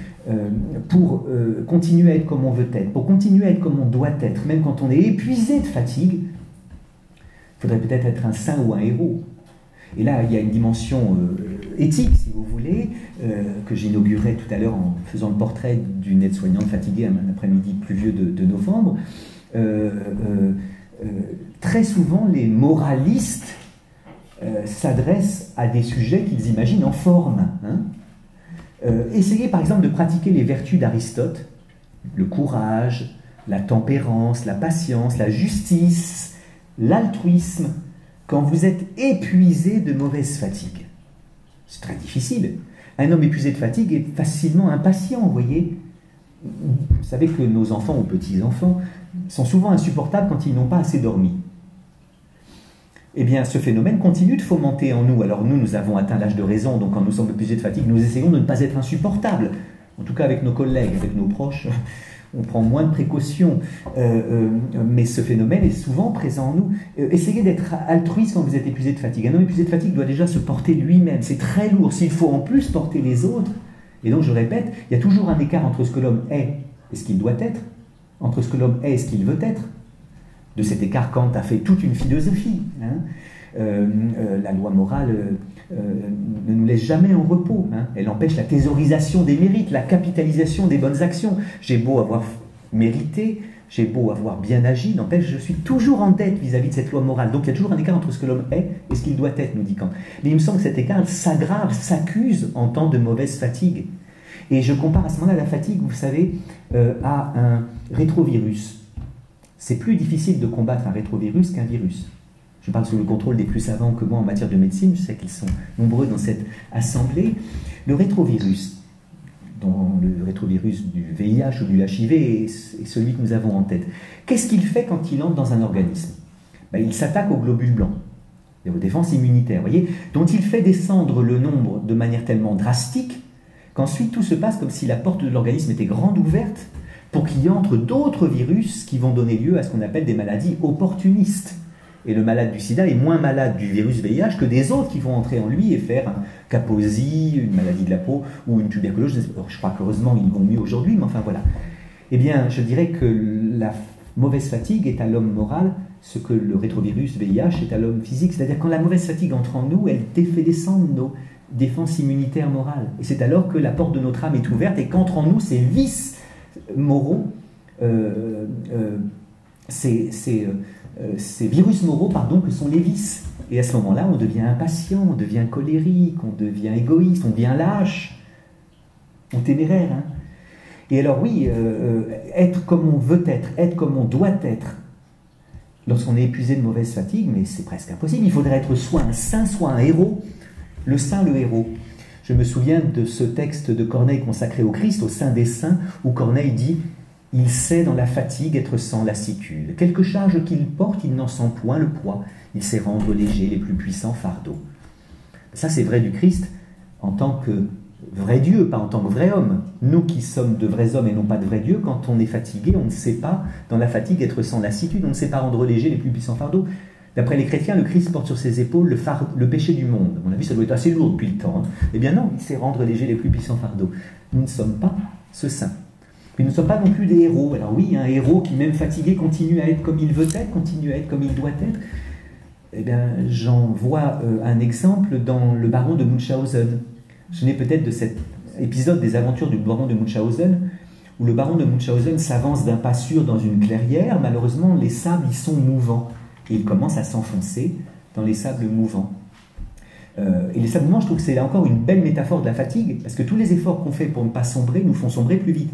pour continuer à être comme on veut être, pour continuer à être comme on doit être, même quand on est épuisé de fatigue, il faudrait peut-être être un saint ou un héros. Et là, il y a une dimension éthique, si vous voulez, que j'inaugurais tout à l'heure en faisant le portrait d'une aide-soignante fatiguée un après-midi pluvieux de novembre. Très souvent, les moralistes s'adressent à des sujets qu'ils imaginent en forme. Essayez par exemple de pratiquer les vertus d'Aristote, le courage, la tempérance, la patience, la justice, l'altruisme, quand vous êtes épuisé de mauvaise fatigue. C'est très difficile. Un homme épuisé de fatigue est facilement impatient, vous voyez. Vous savez que nos enfants ou petits-enfants sont souvent insupportables quand ils n'ont pas assez dormi. Eh bien, ce phénomène continue de fomenter en nous. Alors nous avons atteint l'âge de raison, donc quand nous sommes épuisés de fatigue, nous essayons de ne pas être insupportables. En tout cas avec nos collègues, avec nos proches, on prend moins de précautions. Mais ce phénomène est souvent présent en nous. Essayez d'être altruiste quand vous êtes épuisé de fatigue. Un homme épuisé de fatigue doit déjà se porter lui-même. C'est très lourd. S'il faut en plus porter les autres, et donc je répète, il y a toujours un écart entre ce que l'homme est et ce qu'il doit être, entre ce que l'homme est et ce qu'il veut être. De cet écart, Kant a fait toute une philosophie. La loi morale ne nous laisse jamais en repos. Elle empêche la thésaurisation des mérites, la capitalisation des bonnes actions. J'ai beau avoir mérité, j'ai beau avoir bien agi, n'empêche, je suis toujours en dette vis-à-vis de cette loi morale. Donc il y a toujours un écart entre ce que l'homme est et ce qu'il doit être, nous dit Kant. Mais il me semble que cet écart s'aggrave, s'accuse en temps de mauvaise fatigue. Et je compare à ce moment-là la fatigue, vous savez, à rétrovirus. C'est plus difficile de combattre un rétrovirus qu'un virus. Je parle sous le contrôle des plus savants que moi en matière de médecine, je sais qu'ils sont nombreux dans cette assemblée. Le rétrovirus, dont le rétrovirus du VIH ou du HIV est celui que nous avons en tête, qu'est-ce qu'il fait quand il entre dans un organisme? Il s'attaque aux globules blancs, et aux défenses immunitaires, voyez, dont il fait descendre le nombre de manière tellement drastique qu'ensuite tout se passe comme si la porte de l'organisme était grande ouverte pour qu'il y entre d'autres virus qui vont donner lieu à ce qu'on appelle des maladies opportunistes. Et le malade du sida est moins malade du virus VIH que des autres qui vont entrer en lui et faire un Kaposi, une maladie de la peau ou une tuberculose. Je crois qu'heureusement ils vont mieux aujourd'hui, mais enfin voilà. Eh bien, je dirais que la mauvaise fatigue est à l'homme moral ce que le rétrovirus VIH est à l'homme physique. C'est-à-dire quand la mauvaise fatigue entre en nous, elle fait descendre nos défenses immunitaires morales. Et c'est alors que la porte de notre âme est ouverte et qu'entrent en nous ces vices moraux, ces virus moraux, pardon, que sont les vices. Et à ce moment-là, on devient impatient, on devient colérique, on devient égoïste, on devient lâche, on téméraire. Hein. Et alors oui, être comme on veut être comme on doit être, lorsqu'on est épuisé de mauvaise fatigue, mais c'est presque impossible. Il faudrait être soit un saint, soit un héros. Le saint, le héros. Je me souviens de ce texte de Corneille consacré au Christ, au Saint des Saints, où Corneille dit « Il sait dans la fatigue être sans lassitude. Quelque charge qu'il porte, il n'en sent point le poids. Il sait rendre léger les plus puissants fardeaux. » Ça, c'est vrai du Christ en tant que vrai Dieu, pas en tant que vrai homme. Nous qui sommes de vrais hommes et non pas de vrais dieux, quand on est fatigué, on ne sait pas, dans la fatigue, être sans lassitude, on ne sait pas rendre léger les plus puissants fardeaux. D'après les chrétiens, le Christ porte sur ses épaules le péché du monde. À mon avis, ça doit être assez lourd depuis le temps. Hein. Eh bien non, il sait rendre léger les plus puissants fardeaux. Nous ne sommes pas ce saint. Mais nous ne sommes pas non plus des héros. Alors oui, un héros qui, même fatigué, continue à être comme il veut être, continue à être comme il doit être. Eh bien, j'en vois un exemple dans le baron de Munchausen. Je n'ai peut-être de cet épisode des aventures du baron de Munchausen, où le baron de Munchausen s'avance d'un pas sûr dans une clairière. Malheureusement, les sables y sont mouvants. Et il commence à s'enfoncer dans les sables mouvants. Et les sables mouvants, je trouve que c'est là encore une belle métaphore de la fatigue, parce que tous les efforts qu'on fait pour ne pas sombrer nous font sombrer plus vite.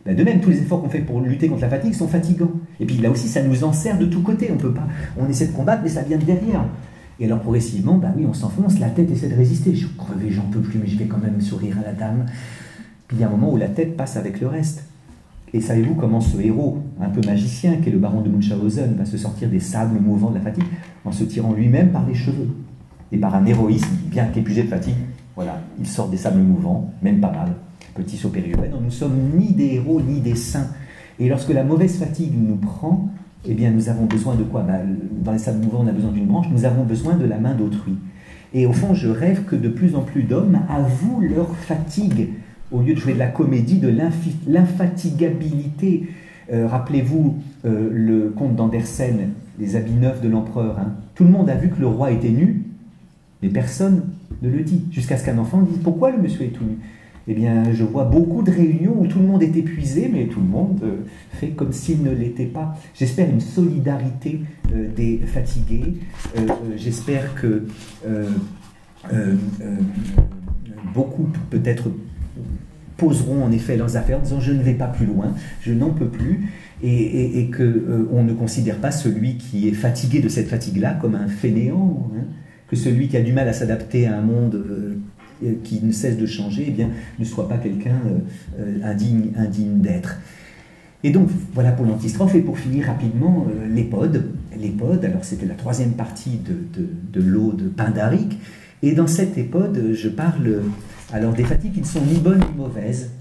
De même, tous les efforts qu'on fait pour lutter contre la fatigue sont fatigants. Et puis là aussi, ça nous enserre de tous côtés. On essaie de combattre, mais ça vient de derrière. Et alors progressivement, oui, on s'enfonce, la tête essaie de résister. Je suis crevé, j'en peux plus, mais je vais quand même sourire à la dame. Puis il y a un moment où la tête passe avec le reste. Et savez-vous comment ce héros, un peu magicien, qui est le baron de Munchausen, va se sortir des sables mouvants de la fatigue en se tirant lui-même par les cheveux. Et par un héroïsme, bien qu'épuisé de fatigue, voilà, il sort des sables mouvants, même pas mal. Petit saut périurbain. Nous ne sommes ni des héros, ni des saints. Et lorsque la mauvaise fatigue nous prend, eh bien nous avons besoin de quoi? Dans les sables mouvants, on a besoin d'une branche, nous avons besoin de la main d'autrui. Et au fond, je rêve que de plus en plus d'hommes avouent leur fatigue, au lieu de jouer de la comédie, de l'infatigabilité. Rappelez-vous le conte d'Andersen, les habits neufs de l'empereur. Hein. Tout le monde a vu que le roi était nu, mais personne ne le dit. Jusqu'à ce qu'un enfant dise « Pourquoi le monsieur est tout nu ?» Eh bien, je vois beaucoup de réunions où tout le monde est épuisé, mais tout le monde fait comme s'il ne l'était pas. J'espère une solidarité des fatigués. J'espère que beaucoup, peut-être, poseront en effet leurs affaires en disant « je ne vais pas plus loin, je n'en peux plus », et qu'on ne considère pas celui qui est fatigué de cette fatigue-là comme un fainéant, hein, que celui qui a du mal à s'adapter à un monde qui ne cesse de changer, eh bien, ne soit pas quelqu'un indigne d'être. Et donc, voilà pour l'antistrophe, et pour finir rapidement, l'épode. L'épode, alors c'était la troisième partie de l'ode pindarique, et dans cette épode, je parle alors des fatigues qui ne sont ni bonnes ni mauvaises,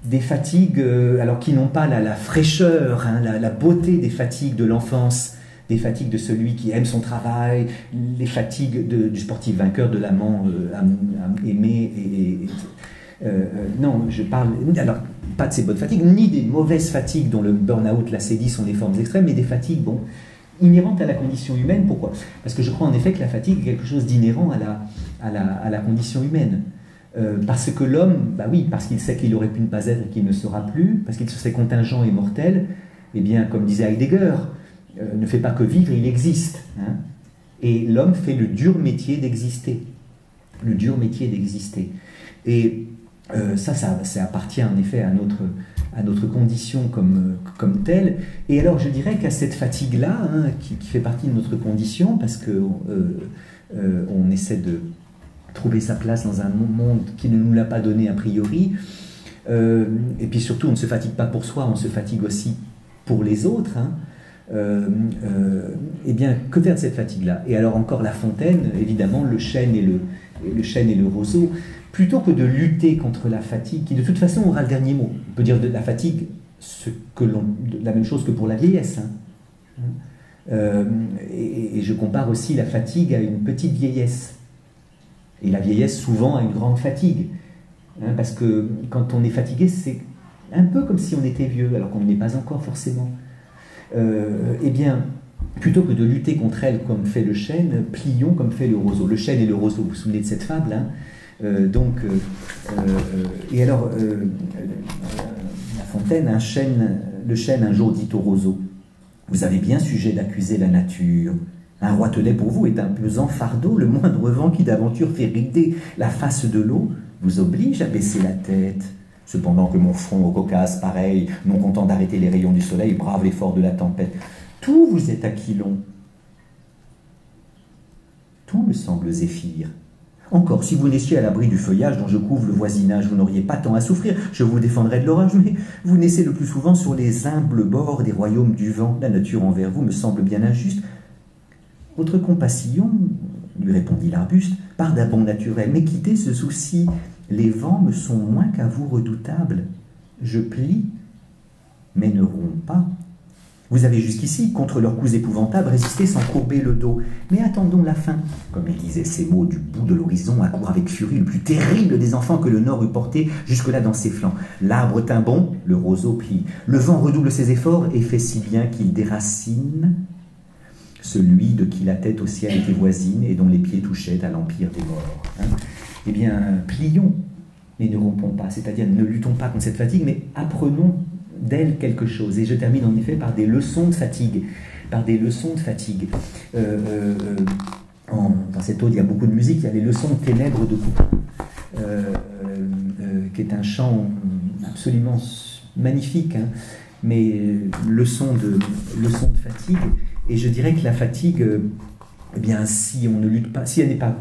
des fatigues alors qui n'ont pas la fraîcheur, hein, la beauté des fatigues de l'enfance, des fatigues de celui qui aime son travail, les fatigues du sportif vainqueur, de l'amant aimé. Non, je parle alors pas de ces bonnes fatigues, ni des mauvaises fatigues dont le burn-out, la sédie sont des formes extrêmes, mais des fatigues inhérentes à la condition humaine. Pourquoi? Parce que je crois en effet que la fatigue est quelque chose d'inhérent à la condition humaine. Parce que l'homme, oui, parce qu'il sait qu'il aurait pu ne pas être et qu'il ne sera plus, parce qu'il se sait contingent et mortel, eh bien, comme disait Heidegger, ne fait pas que vivre, il existe. Hein, et l'homme fait le dur métier d'exister. Le dur métier d'exister. Et ça appartient en effet à à notre condition comme telle. Et alors je dirais qu'à cette fatigue-là, hein, qui fait partie de notre condition, parce qu'on essaie de trouver sa place dans un monde qui ne nous l'a pas donné a priori, et puis surtout on ne se fatigue pas pour soi, on se fatigue aussi pour les autres, hein. Eh bien, que faire de cette fatigue-là? Et alors encore La Fontaine, évidemment, le chêne et le roseau, plutôt que de lutter contre la fatigue, qui de toute façon aura le dernier mot. On peut dire de la fatigue la même chose que pour la vieillesse, hein. Et je compare aussi la fatigue à une petite vieillesse. Et la vieillesse souvent à une grande fatigue, hein, parce que quand on est fatigué, c'est un peu comme si on était vieux, alors qu'on ne l'est pas encore forcément. Eh bien, plutôt que de lutter contre elle comme fait le chêne, plions comme fait le roseau. Le chêne et le roseau, vous vous souvenez de cette fable, hein? Et alors, La Fontaine, le chêne un jour dit au roseau: vous avez bien sujet d'accuser la nature. Un roitelet pour vous est un pesant fardeau, le moindre vent qui d'aventure fait rider la face de l'eau vous oblige à baisser la tête. Cependant que mon front au Caucase, pareil, non content d'arrêter les rayons du soleil, brave l'effort de la tempête. Tout vous est aquilon. Tout me semble zéphyr. Encore, si vous naissiez à l'abri du feuillage dont je couvre le voisinage, vous n'auriez pas tant à souffrir, je vous défendrais de l'orage, mais vous naissez le plus souvent sur les humbles bords des royaumes du vent. La nature envers vous me semble bien injuste. Votre compassion, lui répondit l'arbuste, part d'un bon naturel, mais quittez ce souci. Les vents me sont moins qu'à vous redoutables. Je plie, mais ne romps pas. Vous avez jusqu'ici, contre leurs coups épouvantables, résisté sans courber le dos. Mais attendons la fin. Comme il disait ces mots du bout de l'horizon, accourt avec furie le plus terrible des enfants que le Nord eût porté jusque-là dans ses flancs. L'arbre tint bon, le roseau plie. Le vent redouble ses efforts et fait si bien qu'il déracine celui de qui la tête au ciel était voisine et dont les pieds touchaient à l'empire des morts. Hein? Eh bien, plions, mais ne rompons pas. C'est-à-dire, ne luttons pas contre cette fatigue, mais apprenons d'elle quelque chose. Et je termine en effet par des leçons de fatigue. Par des leçons de fatigue. Dans cette ode, il y a beaucoup de musique. Il y a les leçons de ténèbres de Couperin, qui est un chant absolument magnifique, hein, mais leçon de fatigue. Et je dirais que la fatigue, eh bien, si on ne lutte pas, si elle n'est pas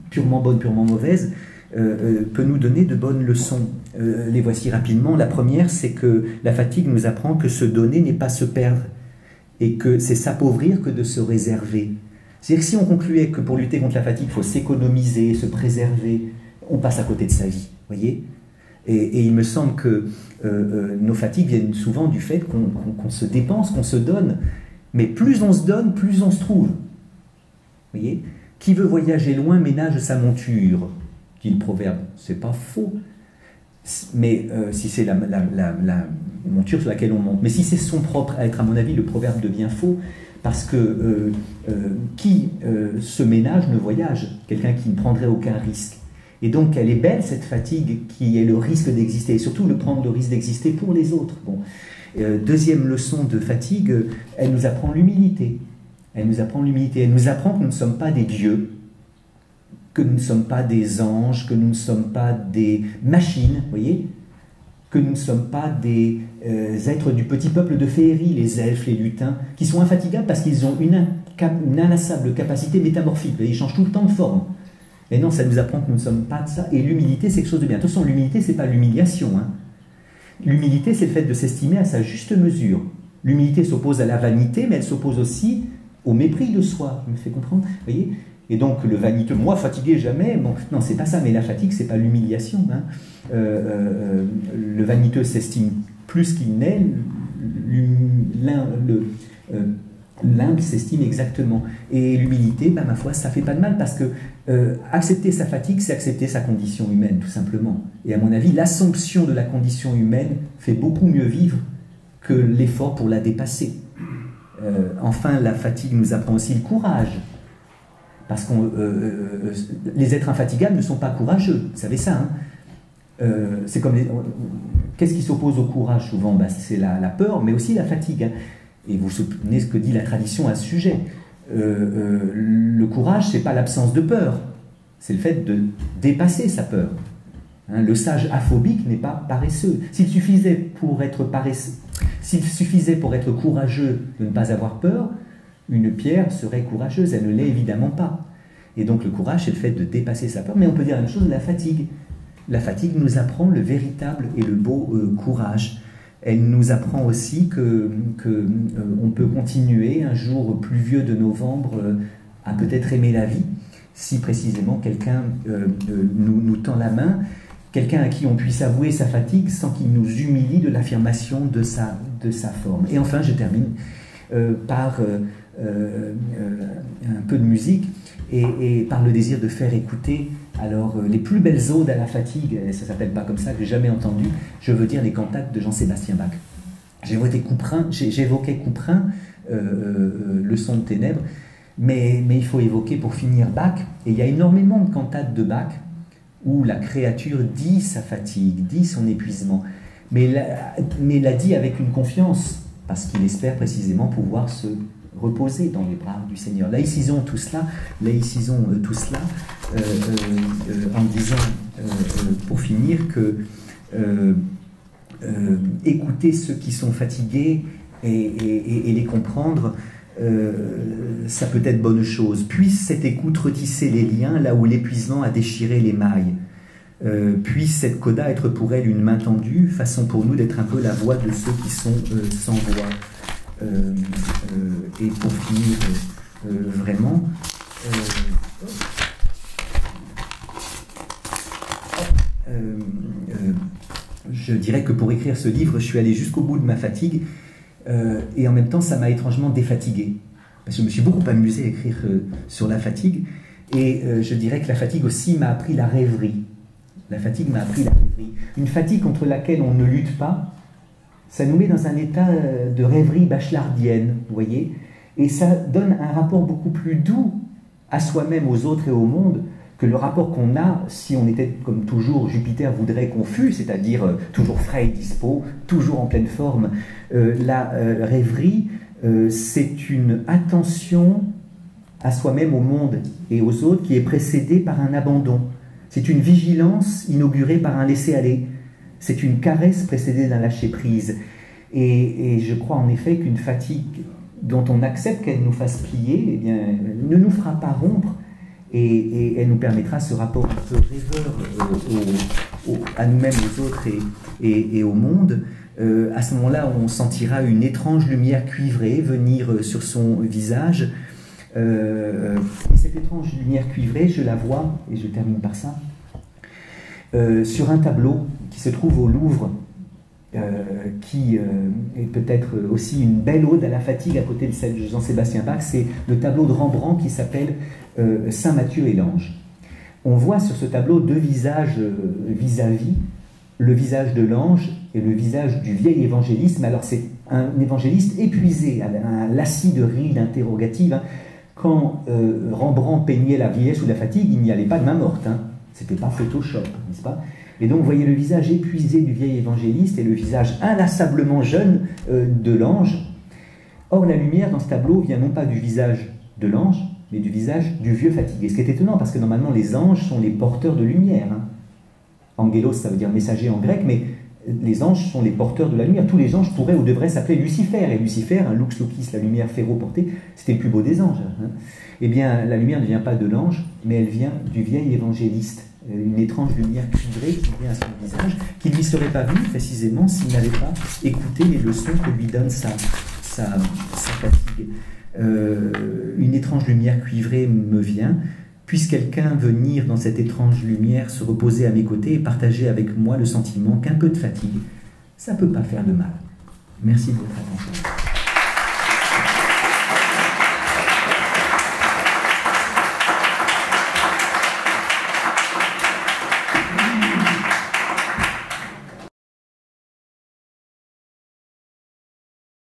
purement bonne, purement mauvaise, peut nous donner de bonnes leçons. Les voici rapidement. La première, c'est que la fatigue nous apprend que se donner n'est pas se perdre, et que c'est s'appauvrir que de se réserver. C'est-à-dire que si on concluait que pour lutter contre la fatigue, il faut s'économiser, se préserver, on passe à côté de sa vie, voyez. Et il me semble que nos fatigues viennent souvent du fait qu'on se dépense, qu'on se donne. Mais plus on se donne, plus on se trouve. Vous voyez? Qui veut voyager loin ménage sa monture, dit le proverbe. C'est pas faux. Mais si c'est la monture sur laquelle on monte. Mais si c'est son propre être, à mon avis, le proverbe devient faux. Parce que qui se ménage ne voyage. Quelqu'un qui ne prendrait aucun risque. Et donc elle est belle, cette fatigue, qui est le risque d'exister. Et surtout prendre le risque d'exister pour les autres. Bon. Deuxième leçon de fatigue, elle nous apprend l'humilité. Elle nous apprend l'humilité. Elle nous apprend que nous ne sommes pas des dieux, que nous ne sommes pas des anges, que nous ne sommes pas des machines, voyez, que nous ne sommes pas des êtres du petit peuple de féerie, les elfes, les lutins, qui sont infatigables parce qu'ils ont une inlassable capacité métamorphique. Ils changent tout le temps de forme. Mais non, ça nous apprend que nous ne sommes pas de ça. Et l'humilité, c'est quelque chose de bien. Attention, l'humilité, ce n'est pas l'humiliation, hein. L'humilité, c'est le fait de s'estimer à sa juste mesure. L'humilité s'oppose à la vanité, mais elle s'oppose aussi au mépris de soi. Je me fais comprendre, vous voyez? Et donc le vaniteux, moi fatigué jamais, bon, non, c'est pas ça, mais la fatigue, c'est pas l'humiliation. Hein. Le vaniteux s'estime plus qu'il n'est, l'humble s'estime exactement. Et l'humilité, ben, ma foi, ça fait pas de mal, parce que accepter sa fatigue, c'est accepter sa condition humaine, tout simplement. Et à mon avis, l'assomption de la condition humaine fait beaucoup mieux vivre que l'effort pour la dépasser. Enfin, la fatigue nous apprend aussi le courage. Parce que les êtres infatigables ne sont pas courageux, vous savez ça, hein. C'est comme qu'est-ce qui s'oppose au courage souvent? Ben, c'est la peur, mais aussi la fatigue. Hein. Et vous vous souvenez ce que dit la tradition à ce sujet. Le courage, c'est pas l'absence de peur, c'est le fait de dépasser sa peur. Hein, le sage aphobique n'est pas paresseux. S'il suffisait pour être courageux de ne pas avoir peur, une pierre serait courageuse, elle ne l'est évidemment pas. Et donc le courage, c'est le fait de dépasser sa peur, mais on peut dire la même chose de la fatigue. La fatigue nous apprend le véritable et le beau courage. Elle nous apprend aussi on peut continuer un jour pluvieux de novembre à peut-être aimer la vie, si précisément quelqu'un nous tend la main, quelqu'un à qui on puisse avouer sa fatigue sans qu'il nous humilie de l'affirmation de sa forme. Et enfin, je termine par un peu de musique et par le désir de faire écouter alors les plus belles odes à la fatigue, et ça ne s'appelle pas comme ça, que j'ai jamais entendu, je veux dire les cantates de Jean-Sébastien Bach. J'évoquais Couperin, Leçon de ténèbres, mais il faut évoquer pour finir Bach, et il y a énormément de cantates de Bach où la créature dit sa fatigue, dit son épuisement, mais la dit avec une confiance, parce qu'il espère précisément pouvoir se reposer dans les bras du Seigneur. Laïcisons tout cela, en disant, pour finir, que écouter ceux qui sont fatigués et les comprendre, ça peut être bonne chose. Puisse cette écoute retisser les liens là où l'épuisement a déchiré les mailles. Puisse cette coda être pour elle une main tendue, façon pour nous d'être un peu la voix de ceux qui sont sans voix. Et pour finir vraiment, je dirais que pour écrire ce livre, je suis allé jusqu'au bout de ma fatigue et en même temps ça m'a étrangement défatigué parce que je me suis beaucoup amusé à écrire sur la fatigue et je dirais que la fatigue aussi m'a appris la rêverie. La fatigue m'a appris la rêverie. Une fatigue contre laquelle on ne lutte pas, ça nous met dans un état de rêverie bachelardienne, vous voyez, et ça donne un rapport beaucoup plus doux à soi-même, aux autres et au monde que le rapport qu'on a si on était, comme toujours Jupiter voudrait qu'on fût, c'est-à-dire toujours frais et dispo, toujours en pleine forme. La rêverie, c'est une attention à soi-même, au monde et aux autres qui est précédée par un abandon. C'est une vigilance inaugurée par un laisser-aller. C'est une caresse précédée d'un lâcher-prise. Et je crois en effet qu'une fatigue dont on accepte qu'elle nous fasse plier, eh bien, ne nous fera pas rompre et elle nous permettra ce rapport un peu rêveur à nous-mêmes, aux autres et au monde. À ce moment-là, on sentira une étrange lumière cuivrée venir sur son visage. Et cette étrange lumière cuivrée, je la vois, et je termine par ça, sur un tableau qui se trouve au Louvre, qui est peut-être aussi une belle ode à la fatigue à côté de celle de Jean-Sébastien Bach. C'est le tableau de Rembrandt qui s'appelle Saint Matthieu et l'ange. On voit sur ce tableau deux visages vis-à-vis, le visage de l'ange et le visage du vieil évangéliste. Mais alors c'est un évangéliste épuisé, un lacis de rides interrogatives. Hein. Quand Rembrandt peignait la vieillesse ou la fatigue, il n'y allait pas de main morte. Hein. C'était pas Photoshop, n'est-ce pas? Et donc vous voyez le visage épuisé du vieil évangéliste et le visage inlassablement jeune de l'ange. Or la lumière dans ce tableau vient non pas du visage de l'ange, mais du visage du vieux fatigué. Ce qui est étonnant parce que normalement les anges sont les porteurs de lumière. Hein. Angelos, ça veut dire messager en grec, mais les anges sont les porteurs de la lumière. Tous les anges pourraient ou devraient s'appeler Lucifer. Et Lucifer, un lux locis, la lumière ferro-portée, c'était le plus beau des anges. Hein. Eh bien, la lumière ne vient pas de l'ange, mais elle vient du vieil évangéliste. Une étrange lumière cuivrée qui vient à son visage, qui ne lui serait pas venue précisément s'il n'avait pas écouté les leçons que lui donne sa fatigue. Une étrange lumière cuivrée me vient. Puisse quelqu'un venir dans cette étrange lumière se reposer à mes côtés et partager avec moi le sentiment qu'un peu de fatigue, ça ne peut pas faire de mal. Merci de votre attention.